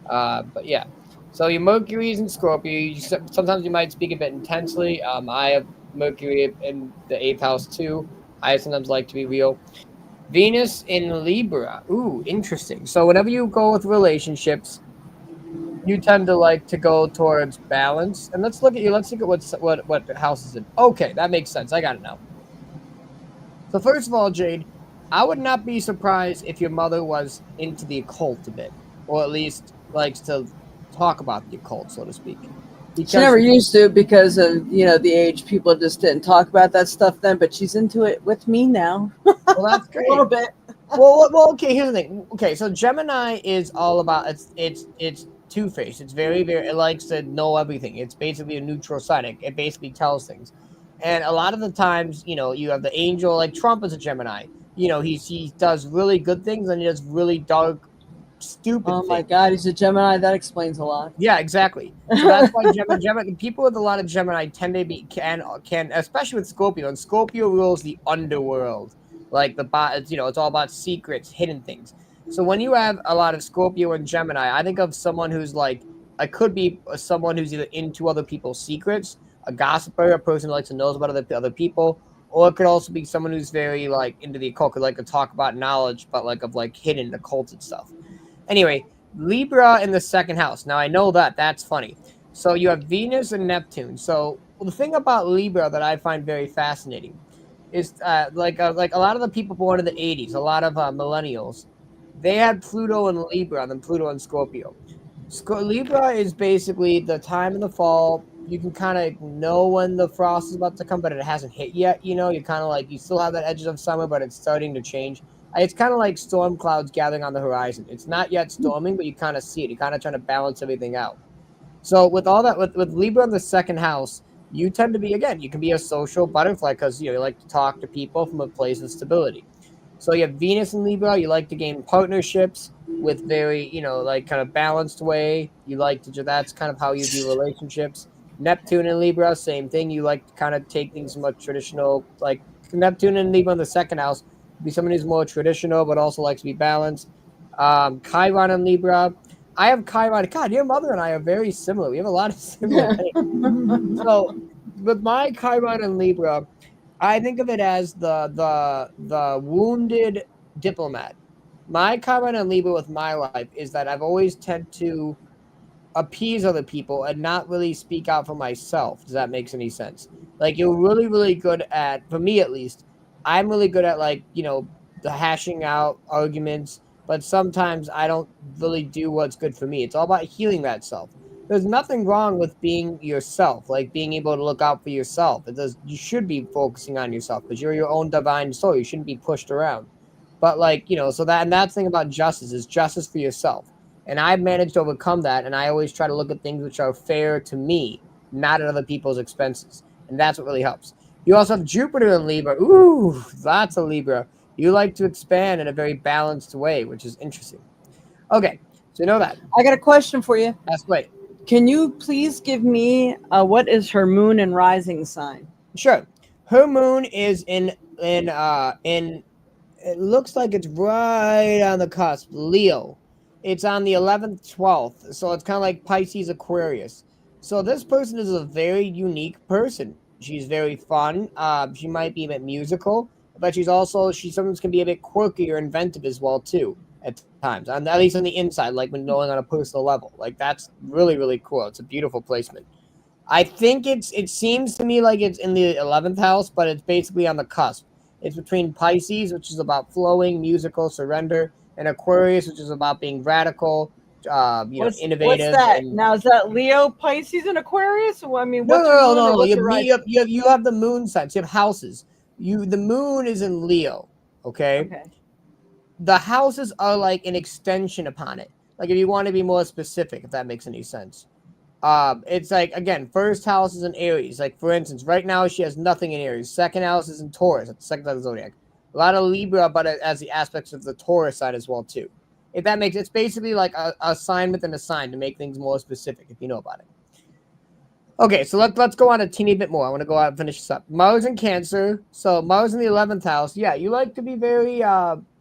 But yeah, so your Mercury is in Scorpio. Sometimes you might speak a bit intensely. I have Mercury in the eighth house too. I sometimes like to be real. Venus in Libra. Ooh, interesting. So whenever you go with relationships, you tend to like to go towards balance. And let's look at you. Let's look at what house is in. Okay, that makes sense. I got it now. So first of all, Jade, I would not be surprised if your mother was into the occult a bit, or at least likes to talk about the occult, so to speak. She never Because used to because of the age. People just didn't talk about that stuff then. But she's into it with me now. well, that's A little great. bit. Well, okay. Here's the thing. Okay, so Gemini is all about it's two faced. It's very it likes to know everything. It's basically a neutral sign. It basically tells things, and a lot of the times, you have the angel like Trump is a Gemini. He does really good things and he does really dark, stupid Oh my things. God, he's a Gemini. That explains a lot. Yeah, exactly. So that's why Gemini people with a lot of Gemini tend to be can especially with Scorpio, and Scorpio rules the underworld. Like it's all about secrets, hidden things. So when you have a lot of Scorpio and Gemini, I think of someone who's like I could be someone who's either into other people's secrets, a gossiper, a person who likes to know about other people, or it could also be someone who's very like into the occult, could like to talk about knowledge, but like of like hidden occulted stuff. Anyway, Libra in the second house. Now I know that's funny. So you have Venus and Neptune. So the thing about Libra that I find very fascinating is like a lot of the people born in the 80s, a lot of millennials, they had Pluto and Libra and then Pluto and Scorpio. Libra is basically the time in the fall. You can kind of know when the frost is about to come, but it hasn't hit yet. You're kind of like you still have that edges of summer, but it's starting to change. It's kind of like storm clouds gathering on the horizon. It's not yet storming, but you kind of see it. You're kind of trying to balance everything out. So with all that, with Libra in the second house, you tend to be, again, you can be a social butterfly because you like to talk to people from a place of stability. So you have Venus in Libra. You like to gain partnerships with very, like kind of balanced way. You like to, that's kind of how you view relationships. Neptune in Libra, same thing. You like to kind of take things from a traditional, like Neptune in Libra in the second house, be someone who's more traditional, but also likes to be balanced. Chiron in Libra. I have Chiron. God, your mother and I are very similar. We have a lot of similar things. So with my Chiron in Libra, I think of it as the wounded diplomat. My Chiron in Libra with my life is that I've always tend to appease other people and not really speak out for myself. Does that make any sense? Like you're really, really good at, for me at least, I'm really good at like, the hashing out arguments, but sometimes I don't really do what's good for me. It's all about healing that self. There's nothing wrong with being yourself, like being able to look out for yourself. You should be focusing on yourself because you're your own divine soul. You shouldn't be pushed around. But like, so that, and that's the thing about justice is justice for yourself. And I've managed to overcome that. And I always try to look at things which are fair to me, not at other people's expenses. And that's what really helps. You also have Jupiter in Libra. Ooh, lots of Libra. You like to expand in a very balanced way, which is interesting. Okay, so you know that. I got a question for you. That's great. Can you please give me what is her moon and rising sign? Sure. Her moon is in it looks like it's right on the cusp, Leo. It's on the 11th, 12th. So it's kind of like Pisces, Aquarius. So this person is a very unique person. She's very fun. She might be a bit musical, but she sometimes can be a bit quirky or inventive as well too at times. At least on the inside, like when knowing on a personal level. Like that's really, really cool. It's a beautiful placement. I think it seems to me like it's in the 11th house, but it's basically on the cusp. It's between Pisces, which is about flowing, musical, surrender, and Aquarius, which is about being radical, innovative. What's that? And Now is that Leo, Pisces, and Aquarius? Well, I mean, no, what's her moon no, and no. what's her rising? You have the moon signs. You have houses. The moon is in Leo. Okay. The houses are like an extension upon it. Like if you want to be more specific, if that makes any sense. It's like, again, first house is in Aries. Like, for instance, right now she has nothing in Aries. Second house is in Taurus. That's the second house of the zodiac. A lot of Libra, but it has the aspects of the Taurus side as well, too. If that makes it's basically like a sign within a sign to make things more specific, if you know about it. Okay, so let's go on a teeny bit more. I want to go out and finish this up. Mars in Cancer. So Mars in the 11th house. Yeah, you like to be very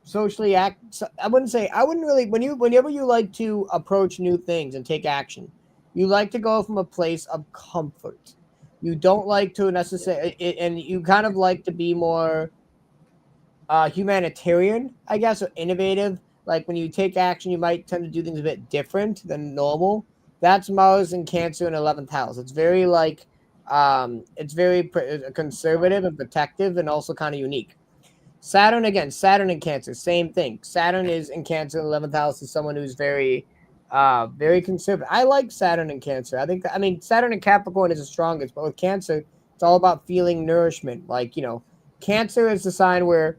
socially act. I wouldn't really, whenever you like to approach new things and take action, you like to go from a place of comfort. You don't like to necessarily, and you kind of like to be more humanitarian, I guess, or innovative. Like when you take action, you might tend to do things a bit different than normal. That's Mars in Cancer in 11th house. It's very like, it's very conservative and protective and also kind of unique. Saturn in Cancer, same thing. Saturn is in Cancer in 11th house is someone who's very conservative. I like Saturn in Cancer. I mean, Saturn in Capricorn is the strongest, but with Cancer, it's all about feeling nourishment. Like, Cancer is the sign where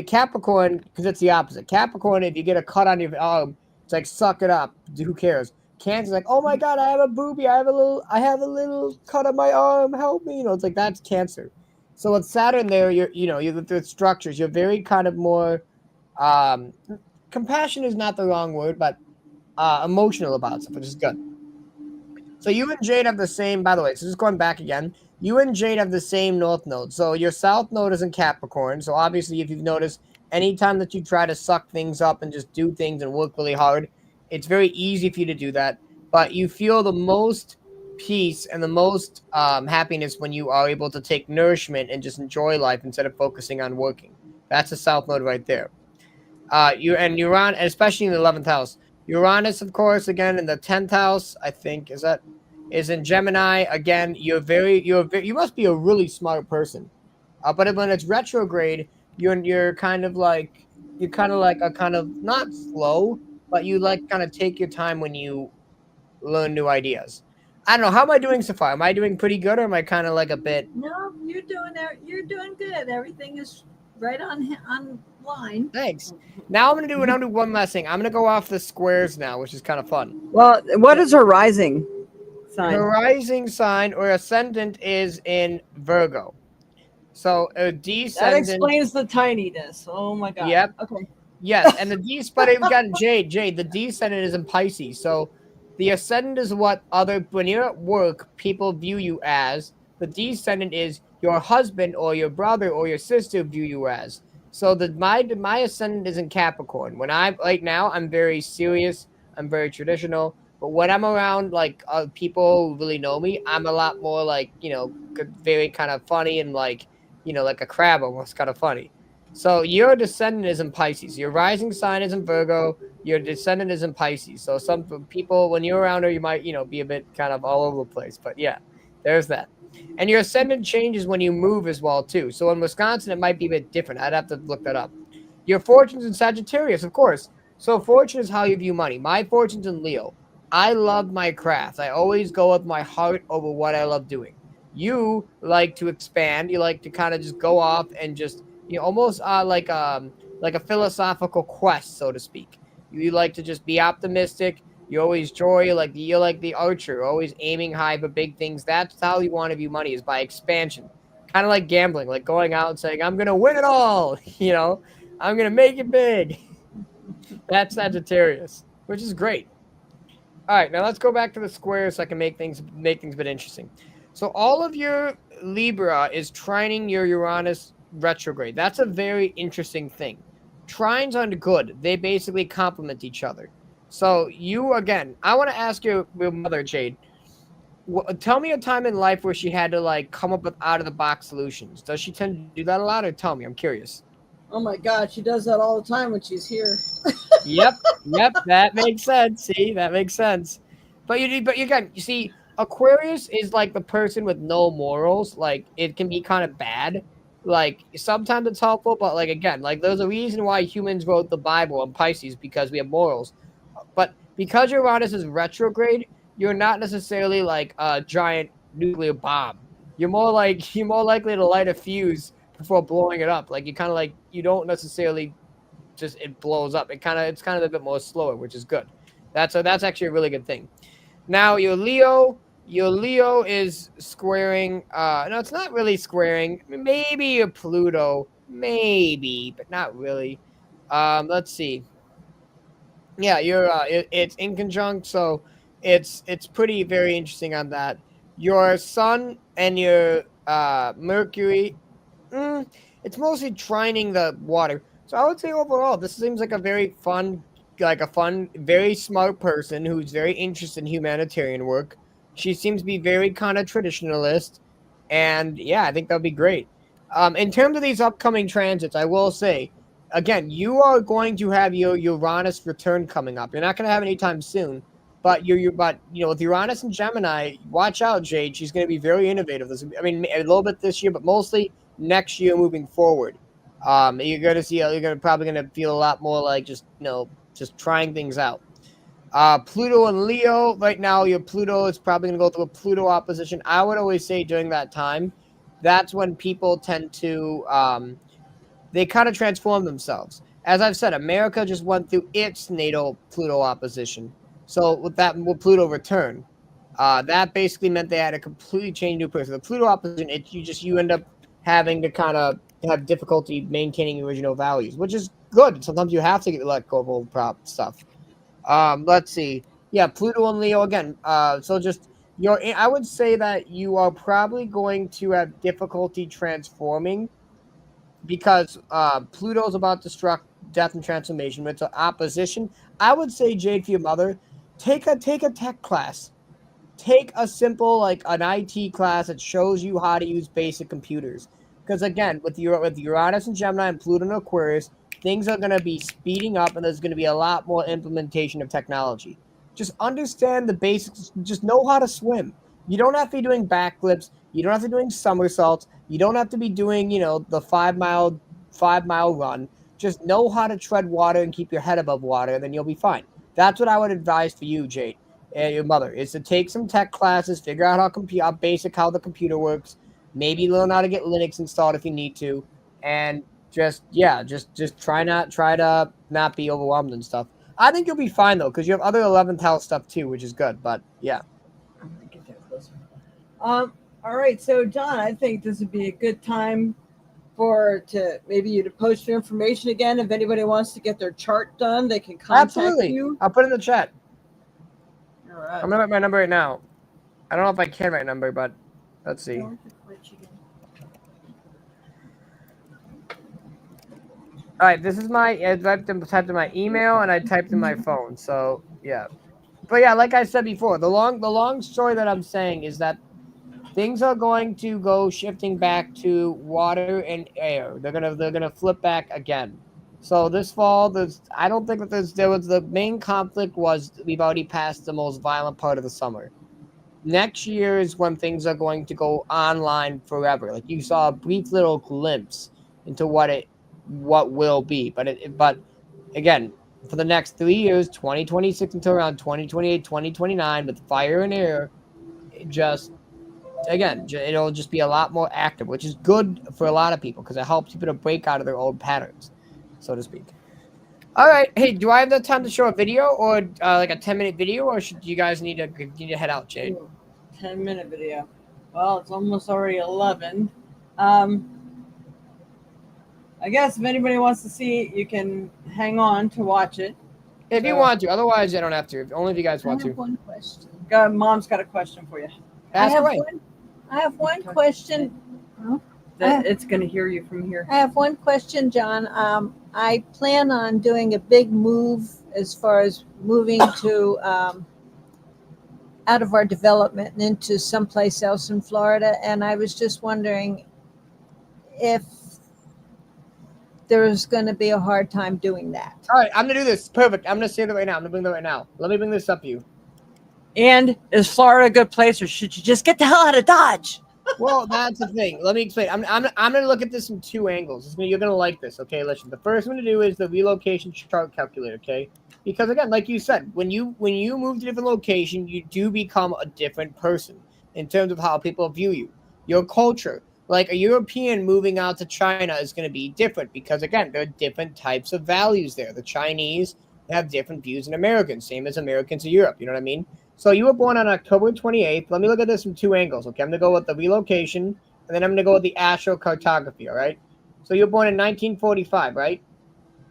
Capricorn, because it's the opposite. Capricorn, if you get a cut on your arm, it's like, suck it up. Who cares? Cancer's like, oh my God, I have a boobie. I have a little cut on my arm. Help me. It's like, that's Cancer. So with Saturn there, you're the structures. You're very kind of more, compassion is not the wrong word, but emotional about stuff, which is good. So you and Jade have the same, by the way, so just going back again, you and Jade have the same north node. So your south node is in Capricorn. So obviously, if you've noticed, anytime that you try to suck things up and just do things and work really hard, it's very easy for you to do that. But you feel the most peace and the most happiness when you are able to take nourishment and just enjoy life instead of focusing on working. That's the south node right there. Uranus, especially in the 11th house. Uranus, of course, again in the 10th house, I think is in Gemini. Again, you must be a really smart person. But when it's retrograde, you're kind of like a kind of not slow, but you like kind of take your time when you learn new ideas. I don't know. How am I doing so far? Am I doing pretty good, or am I kind of like a bit? No, you're doing good. Everything is right on line. Thanks. Now I'm gonna do one last thing. I'm gonna go off the squares now, which is kind of fun. Well, what is her rising sign? Her rising sign or ascendant is in Virgo. So a That descendant. explains the tininess. Oh my god. Yep. Okay. Yes, and but we've got Jade. The descendant is in Pisces. So the ascendant is what when you're at work, people view you as. The descendant is your husband or your brother or your sister view you as. So my ascendant is in Capricorn. When I'm like now, I'm very serious. I'm very traditional. But when I'm around like people who really know me, I'm a lot more like very kind of funny and like like a crab almost kind of funny. So your descendant is in Pisces. Your rising sign is in Virgo. Your descendant is in Pisces. So some people, when you're around her, you might, be a bit kind of all over the place. But yeah, there's that. And your ascendant changes when you move as well, too. So in Wisconsin, it might be a bit different. I'd have to look that up. Your fortune's in Sagittarius, of course. So fortune is how you view money. My fortune's in Leo. I love my craft. I always go with my heart over what I love doing. You like to expand. You like to kind of just go off and just almost like a philosophical quest, so to speak. You like to just be optimistic. You always joy. You're like the archer, always aiming high for big things. That's how you want to view money, is by expansion. Kind of like gambling, like going out and saying, "I'm gonna win it all." I'm gonna make it big. That's Sagittarius, which is great. All right, now let's go back to the squares so I can make things a bit interesting. So all of your Libra is trining your Uranus retrograde. That's a very interesting thing. Trines aren't good. They basically complement each other. So I want to ask your mother, Jade. Tell me a time in life where she had to like come up with out of the box solutions. Does she tend to do that a lot, or tell me? I'm curious. Oh my god, she does that all the time when she's here. Yep, that makes sense. See, that makes sense. But you see, Aquarius is like the person with no morals. Like it can be kind of bad. Like sometimes it's helpful, but like again, like there's a reason why humans wrote the Bible on Pisces, because we have morals. But because Uranus is retrograde, you're not necessarily like a giant nuclear bomb. You're more likely to light a fuse before blowing it up. Like you don't necessarily just it blows up. It's kind of a bit more slower, which is good. That's actually a really good thing. Now your Leo is squaring. No, it's not really squaring. Maybe your Pluto, maybe, but not really. Let's see. Yeah, it's in conjunct, so it's pretty very interesting on that. Your Sun and your Mercury, it's mostly trining the water. So I would say overall, this seems like a fun, very smart person who's very interested in humanitarian work. She seems to be very kind of traditionalist, and yeah, I think that'll be great. In terms of these upcoming transits, I will say, again, you are going to have your Uranus return coming up. You're not going to have it anytime soon, but with Uranus and Gemini, watch out, Jade. She's going to be very innovative. A little bit this year, but mostly next year moving forward. You're probably gonna feel a lot more like just trying things out. Pluto and Leo right now. Your Pluto is probably gonna go through a Pluto opposition. I would always say during that time, that's when people tend to they kind of transform themselves. As I've said, America just went through its natal Pluto opposition. So with Pluto return, that basically meant they had a completely changed new person. The Pluto opposition, you end up having to kind of have difficulty maintaining original values, which is good. Sometimes you have to let go of old stuff. Let's see. Yeah, Pluto and Leo again. I would say that you are probably going to have difficulty transforming because Pluto's about death and transformation. But it's an opposition. I would say, Jade, for your mother, take a tech class. Take a simple an IT class that shows you how to use basic computers. Because again, with Uranus and Gemini and Pluto and Aquarius, things are going to be speeding up, and there's going to be a lot more implementation of technology. Just understand the basics. Just know how to swim. You don't have to be doing backflips. You don't have to be doing somersaults. You don't have to be doing the 5 mile run. Just know how to tread water and keep your head above water, and then you'll be fine. That's what I would advise for you, Jade, and your mother, is to take some tech classes, figure out how the computer works, maybe learn how to get Linux installed if you need to, and just try to not be overwhelmed and stuff. I think you'll be fine though, because you have other 11th house stuff too, which is good. But yeah. I'm gonna get that closer. All right, so John, I think this would be a good time to maybe you to post your information again. If anybody wants to get their chart done, they can contact Absolutely. you. I'll put it in the chat. All right. I'm gonna write my number right now. I don't know if I can write a number, but let's see. All right, this is I typed in my email and I typed in my phone. So yeah, but yeah, like I said before, the long story that I'm saying is that things are going to go shifting back to water and air. They're gonna flip back again. So this fall, I don't think that there was the main conflict was we've already passed the most violent part of the summer. Next year is when things are going to go online forever. Like you saw a brief little glimpse into what will be, but again, for the next 3 years, 2026 until around 2028, 2029, with fire and air, it'll just be a lot more active, which is good for a lot of people because it helps people to break out of their old patterns, so to speak. All right. Hey, do I have the time to show a video or like a 10-minute video, or should you guys need to head out, Jade? 10-minute video. Well, it's almost already 11. I guess if anybody wants to see it, you can hang on to watch it. If you want to. Otherwise, I don't have to. Only if you guys want to. I have one question. Mom's got a question for you. Ask away. I have one question. It's going to hear you from here. I have one question, John. I plan on doing a big move as far as moving to out of our development and into someplace else in Florida. And I was just wondering if there's going to be a hard time doing that. All right, I'm going to do this. Perfect. I'm going to say that right now. I'm going to bring that right now. Let me bring this up to you. And is Florida a good place, or should you just get the hell out of Dodge? Well, that's the thing. Let me explain. I'm going to look at this from two angles. You're going to like this, okay? Listen, the first one to do is the relocation chart calculator, okay? Because again, like you said, when you move to a different location, you do become a different person in terms of how people view you, your culture. Like a European moving out to China is going to be different because again, there are different types of values there. The Chinese have different views than Americans, same as Americans in Europe. You know what I mean? So you were born on October 28th. Let me look at this from two angles, okay? I'm going to go with the relocation, and then I'm going to go with the astrocartography, all right? So you were born in 1945, right?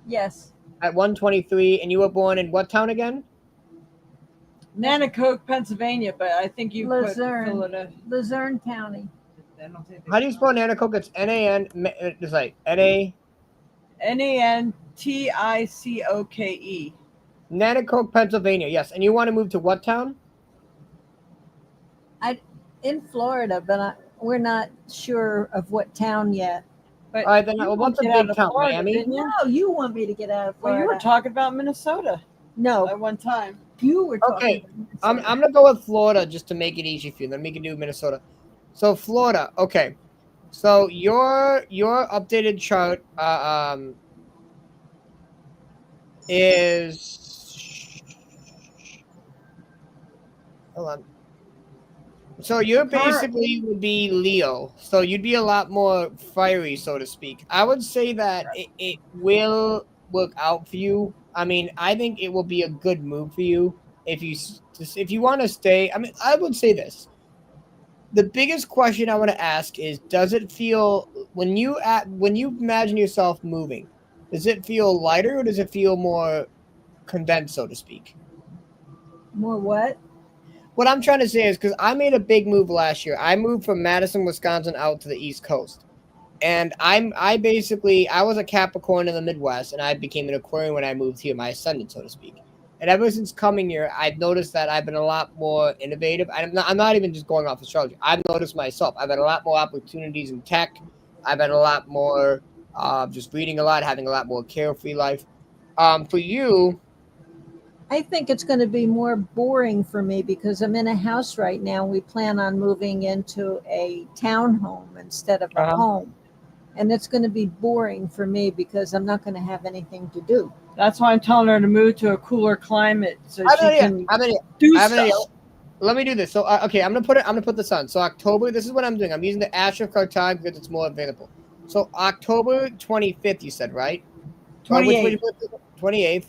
Yes. At 123, and you were born in what town again? Nanticoke, Pennsylvania, but I think you Luzerne. put Philadelphia. Luzerne County. How do you spell Nanticoke? It's N-A-N, it's like N-A... Nanticoke. Nanticoke, Pennsylvania, yes. And you want to move to what town? In Florida, but we're not sure of what town yet. But all right, then what's a big town? Florida, Miami? No, you want me to get out of Florida. Well, you were talking about Minnesota No, at one time. you were talking Okay, about I'm going to go with Florida just to make it easy for you. Then we can do Minnesota. So Florida, okay. So your updated chart is, hold on. So you're basically would be Leo. So you'd be a lot more fiery, so to speak. I would say that it will work out for you. I mean, I think it will be a good move for you if you want to stay. I mean, I would say this. The biggest question I want to ask is, does it feel when you imagine yourself moving, does it feel lighter or does it feel more condensed, so to speak? more what? What I'm trying to say is because I made a big move last year. I moved from Madison, Wisconsin out to the East Coast. And I was a Capricorn in the Midwest, and I became an Aquarian when I moved here, my ascendant, so to speak. And ever since coming here, I've noticed that I've been a lot more innovative. I'm not even just going off astrology. I've noticed myself. I've had a lot more opportunities in tech. I've had a lot more just reading a lot, having a lot more carefree life. For you, I think it's going to be more boring for me because I'm in a house right now. We plan on moving into a townhome instead of a home. And it's going to be boring for me because I'm not going to have anything to do. That's why I'm telling her to move to a cooler climate so she can do stuff. Let me do this. So okay, I'm gonna put this on. So October, this is what I'm doing. I'm using the astrocartography because it's more available. So October 25th, you said, right? Or which way 28. did you put it? 28th.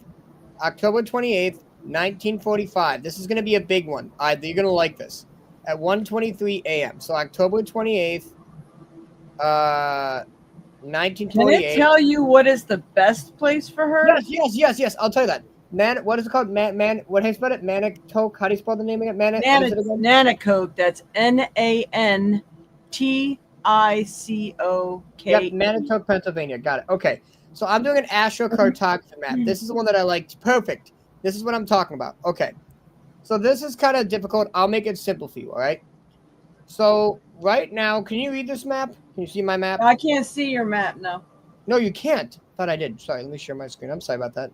October 28th, 1945. This is going to be a big one. You're going to like this. At 1:23 a.m. So October 28th, Can it 1948. tell you what is the best place for her? Yes. I'll tell you that. What is it called? What do you spell it? Manicoke. How do you spell the name of it? What is it again? Nanicoke. That's Yep, Nanicoke. Manicoke, Pennsylvania. Got it. Okay. So I'm doing an astrocartography map. This is the one that I liked. Perfect. This is what I'm talking about. Okay. So this is kind of difficult. I'll make it simple for you. All right. So right now, can you read this map? Can you see my map? I can't see your map now. No, you can't. Thought I did. Sorry. Let me share my screen. I'm sorry about that.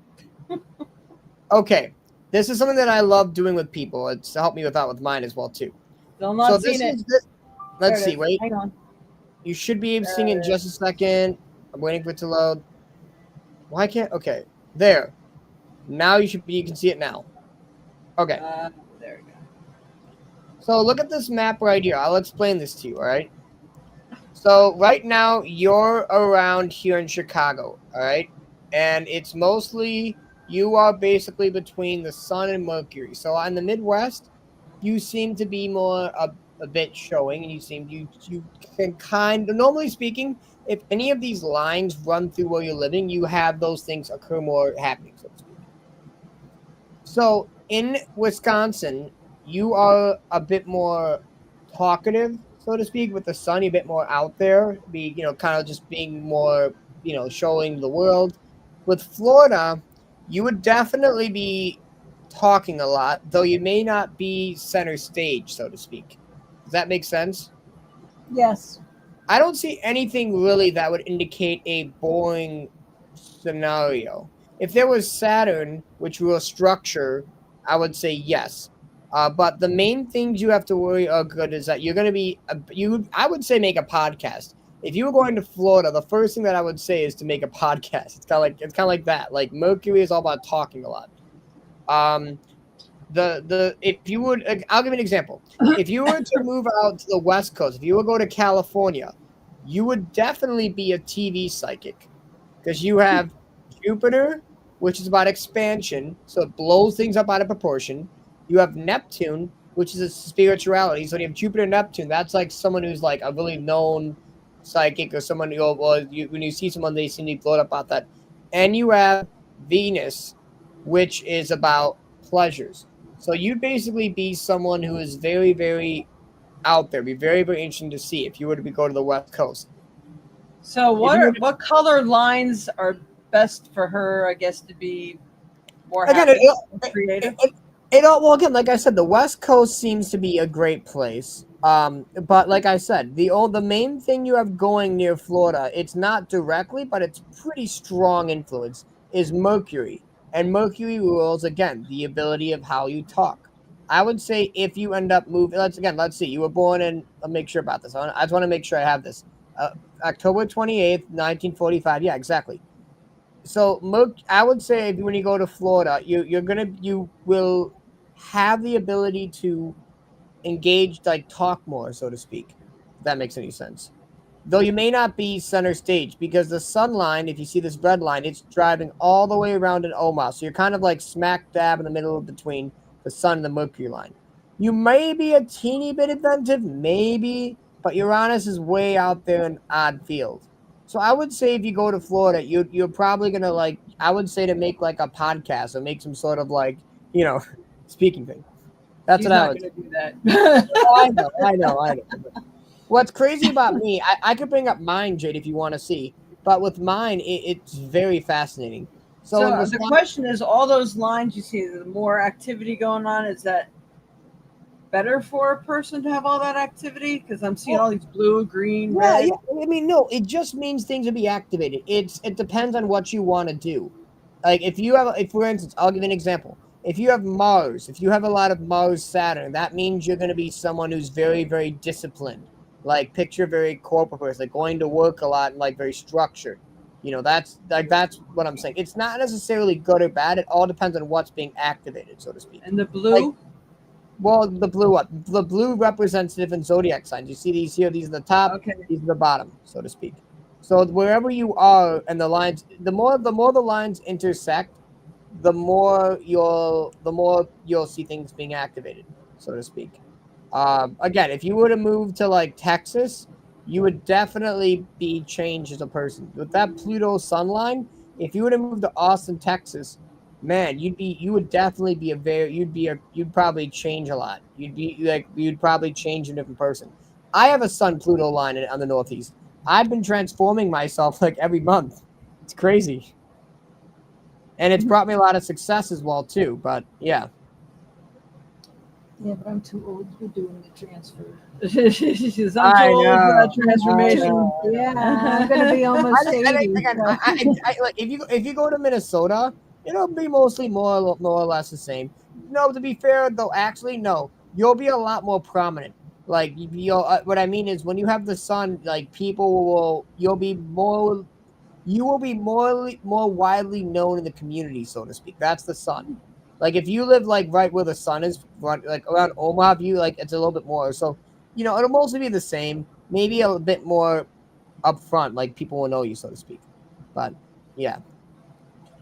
Okay. This is something that I love doing with people. It's helped me with mine as well too. Still not seeing it. Let's There it see. is. Wait. Hang on. You should be able to see it in just a second. I'm waiting for it to load. Why can't? Okay. There. Now you can see it now. Okay. There we go. So look at this map right here. I'll explain this to you, all right? So right now you're around here in Chicago, all right? And it's mostly you are basically between the sun and Mercury. So in the Midwest, you seem to be more a bit showing, and you can kind of, normally speaking, if any of these lines run through where you're living, you have those things occur more happening, so to speak. So in Wisconsin, you are a bit more talkative, so to speak, with the sun, you're a bit more out there, kind of just being more, showing the world. With Florida, you would definitely be talking a lot, though you may not be center stage, so to speak. Does that make sense? Yes. I don't see anything really that would indicate a boring scenario. If there was Saturn, which was structure, I would say yes. But the main things you have to worry are good is that you're going to be I would say make a podcast. If you were going to Florida, the first thing that I would say is to make a podcast. It's kind of like that. Like Mercury is all about talking a lot. If you would, I'll give you an example. If you were to move out to the West Coast, if you would go to California, you would definitely be a TV psychic because you have Jupiter, which is about expansion, so it blows things up out of proportion. You have Neptune, which is a spirituality. So when you have Jupiter and Neptune, that's like someone who's like a really known psychic or someone when you see someone, they seem to be blown up about that. And you have Venus, which is about pleasures. So you'd basically be someone who is very, very out there. Be very, very interesting to see if you were to go to the West Coast. So what color lines are best for her, I guess, to be more creative? Well, again, like I said, the West Coast seems to be a great place. But like I said, the main thing you have going near Florida, it's not directly, but it's pretty strong influence, is Mercury. And Mercury rules, again, the ability of how you talk. I would say if you end up moving, let's see, you were born in, I'll make sure about this. I just want to make sure I have this. October 28th, 1945. Yeah, exactly. So I would say when you go to Florida, you will have the ability to engage, like talk more, so to speak. If that makes any sense. Though you may not be center stage because the sun line, if you see this red line, it's driving all the way around in Omaha. So you're kind of like smack dab in the middle between the sun and the Mercury line. You may be a teeny bit inventive, maybe, but Uranus is way out there in odd field. So I would say if you go to Florida, you're probably gonna I would say to make like a podcast or make some sort of speaking thing. That's She's what I not would going to do that. Oh, I know. What's crazy about me, I could bring up mine, Jade, if you want to see. But with mine, it's very fascinating. So the question is, all those lines you see, the more activity going on, is that better for a person to have all that activity? Because I'm seeing all these blue, green, red. Yeah. I mean, no, it just means things will be activated. It depends on what you want to do. Like for instance, I'll give you an example. If you have Mars, if you have a lot of Mars Saturn, that means you're going to be someone who's very, very disciplined. Like picture very corporate person, like going to work a lot and like very structured. That's what I'm saying. It's not necessarily good or bad. It all depends on what's being activated, so to speak. And the blue? The blue represents different zodiac signs. You see these here, these are the top, okay. These are the bottom, so to speak. So wherever you are, and the lines, the more the lines intersect, the more you'll see things being activated, so to speak. Again, if you were to move to like Texas, you would definitely be changed as a person with that Pluto sun line. If you were to move to Austin, Texas, man, you would definitely be you'd probably change a lot. You'd probably change a different person. I have a Sun Pluto line on the Northeast. I've been transforming myself like every month. It's crazy, and it's brought me a lot of success as well too. But yeah. Yeah, but I'm too old to be doing the transfer. She's I'm too I old for that know. I transformation. know. Yeah, I'm gonna be almost 80. Again, So. like if you go to Minnesota, it'll be mostly more or less the same. No, to be fair though, actually no, you'll be a lot more prominent. Like you'll, what I mean is when you have the sun, like people will, you will be more widely known in the community, so to speak. That's the sun. Like if you live like right where the sun is, like around Omaha view, like it's a little bit more. So it'll mostly be the same. Maybe a bit more up front, like people will know you, so to speak. But yeah, You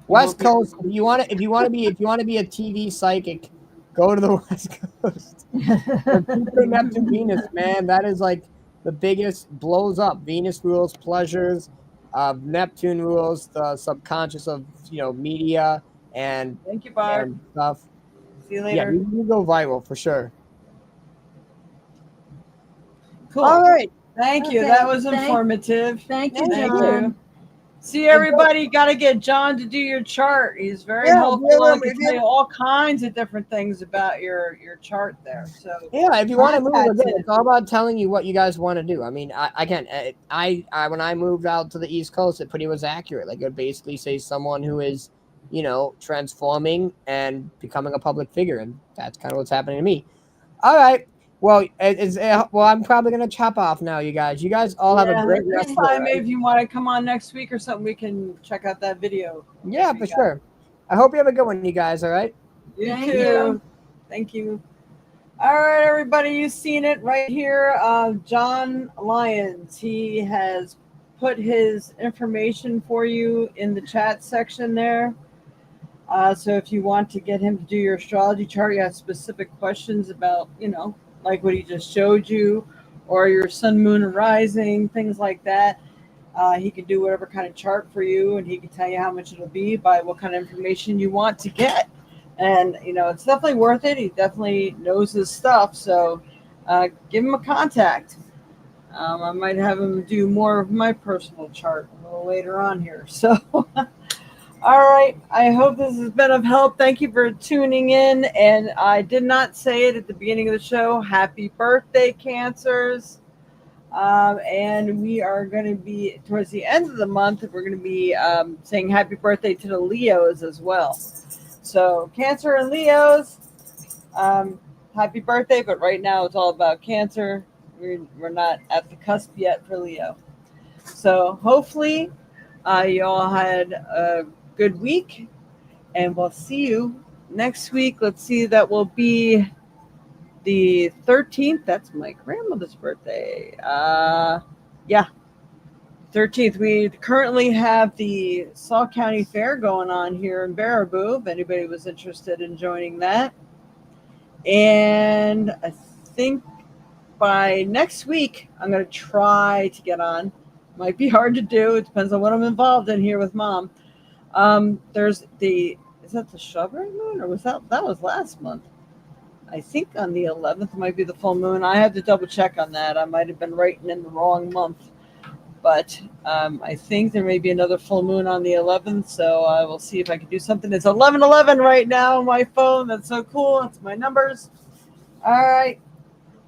won't West be. Coast. If you want to be a TV psychic, go to the West Coast. But Jupiter, Neptune, Venus, man, that is like the biggest blows up. Venus rules pleasures. Neptune rules the subconscious of media and Thank you, Barb. stuff. See you Yeah, later. you go viral for sure. Cool. All right. Thank you. Okay, That was informative. Thank you, Thank John. you. See, everybody, got to get John to do your chart. He's very helpful. I can tell you all kinds of different things about your chart there. So yeah, if you want to move, again, Contact it's all about telling you what you guys want to do. I mean, I when I moved out to the East Coast, it pretty was accurate. Like it would basically say someone who is, transforming and becoming a public figure, and that's kind of what's happening to me. All right. Well, I'm probably gonna chop off now, you guys. You guys all have a yeah, great next rest of time, the if you want to come on next week or something, we can check out that video. Yeah, for sure. I hope you have a good one, you guys. All right. You Thank too. you. Thank you. All right, everybody, you've seen it right here. John Lyons, he has put his information for you in the chat section there. So if you want to get him to do your astrology chart, you have specific questions about, like what he just showed you, or your sun, moon, and rising, things like that. He can do whatever kind of chart for you, and he can tell you how much it'll be by what kind of information you want to get. And it's definitely worth it. He definitely knows his stuff. So give him a contact. I might have him do more of my personal chart a little later on here. So. All right. I hope this has been of help. Thank you for tuning in. And I did not say it at the beginning of the show. Happy birthday, Cancers. And we are going to be, towards the end of the month, we're going to be saying happy birthday to the Leos as well. So, Cancer and Leos, happy birthday. But right now it's all about Cancer. We're not at the cusp yet for Leo. So, hopefully, you all had a good week, and we'll see you next week. Let's see, that will be the 13th. That's my grandmother's birthday. Yeah, 13th. We currently have the Saw County Fair going on here in Baraboo, if anybody was interested in joining that. And I think by next week I'm going to try to get on. Might be hard to do. It depends on what I'm involved in here with Mom. There's is that the Strawberry Moon, or was that was last month? I think on the 11th might be the full moon. I had to double check on that. I might have been writing in the wrong month, but I think there may be another full moon on the 11th. So I will see if I can do something. It's 11:11 right now on my phone. That's so cool. That's my numbers. All right.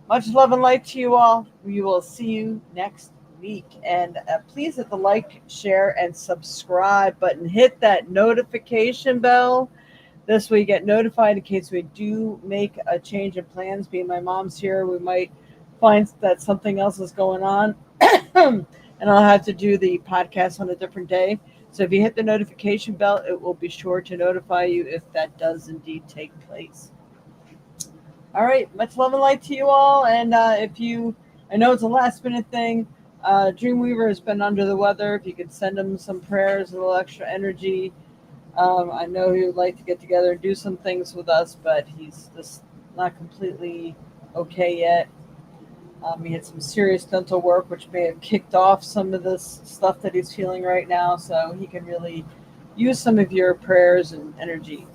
Much love and light to you all. We will see you next week. And please hit the like, share, and subscribe button. Hit that notification bell. This way you get notified in case we do make a change in plans. Being my mom's here, we might find that something else is going on. And I'll have to do the podcast on a different day. So if you hit the notification bell, it will be sure to notify you if that does indeed take place. All right, much love and light to you all. And I know it's a last minute thing. Dreamweaver has been under the weather. If you could send him some prayers, a little extra energy. I know he would like to get together and do some things with us, but he's just not completely okay yet. He had some serious dental work, which may have kicked off some of this stuff that he's feeling right now. So he can really use some of your prayers and energy.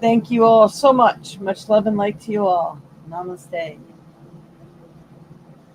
Thank you all so much. Much love and light to you all. Namaste.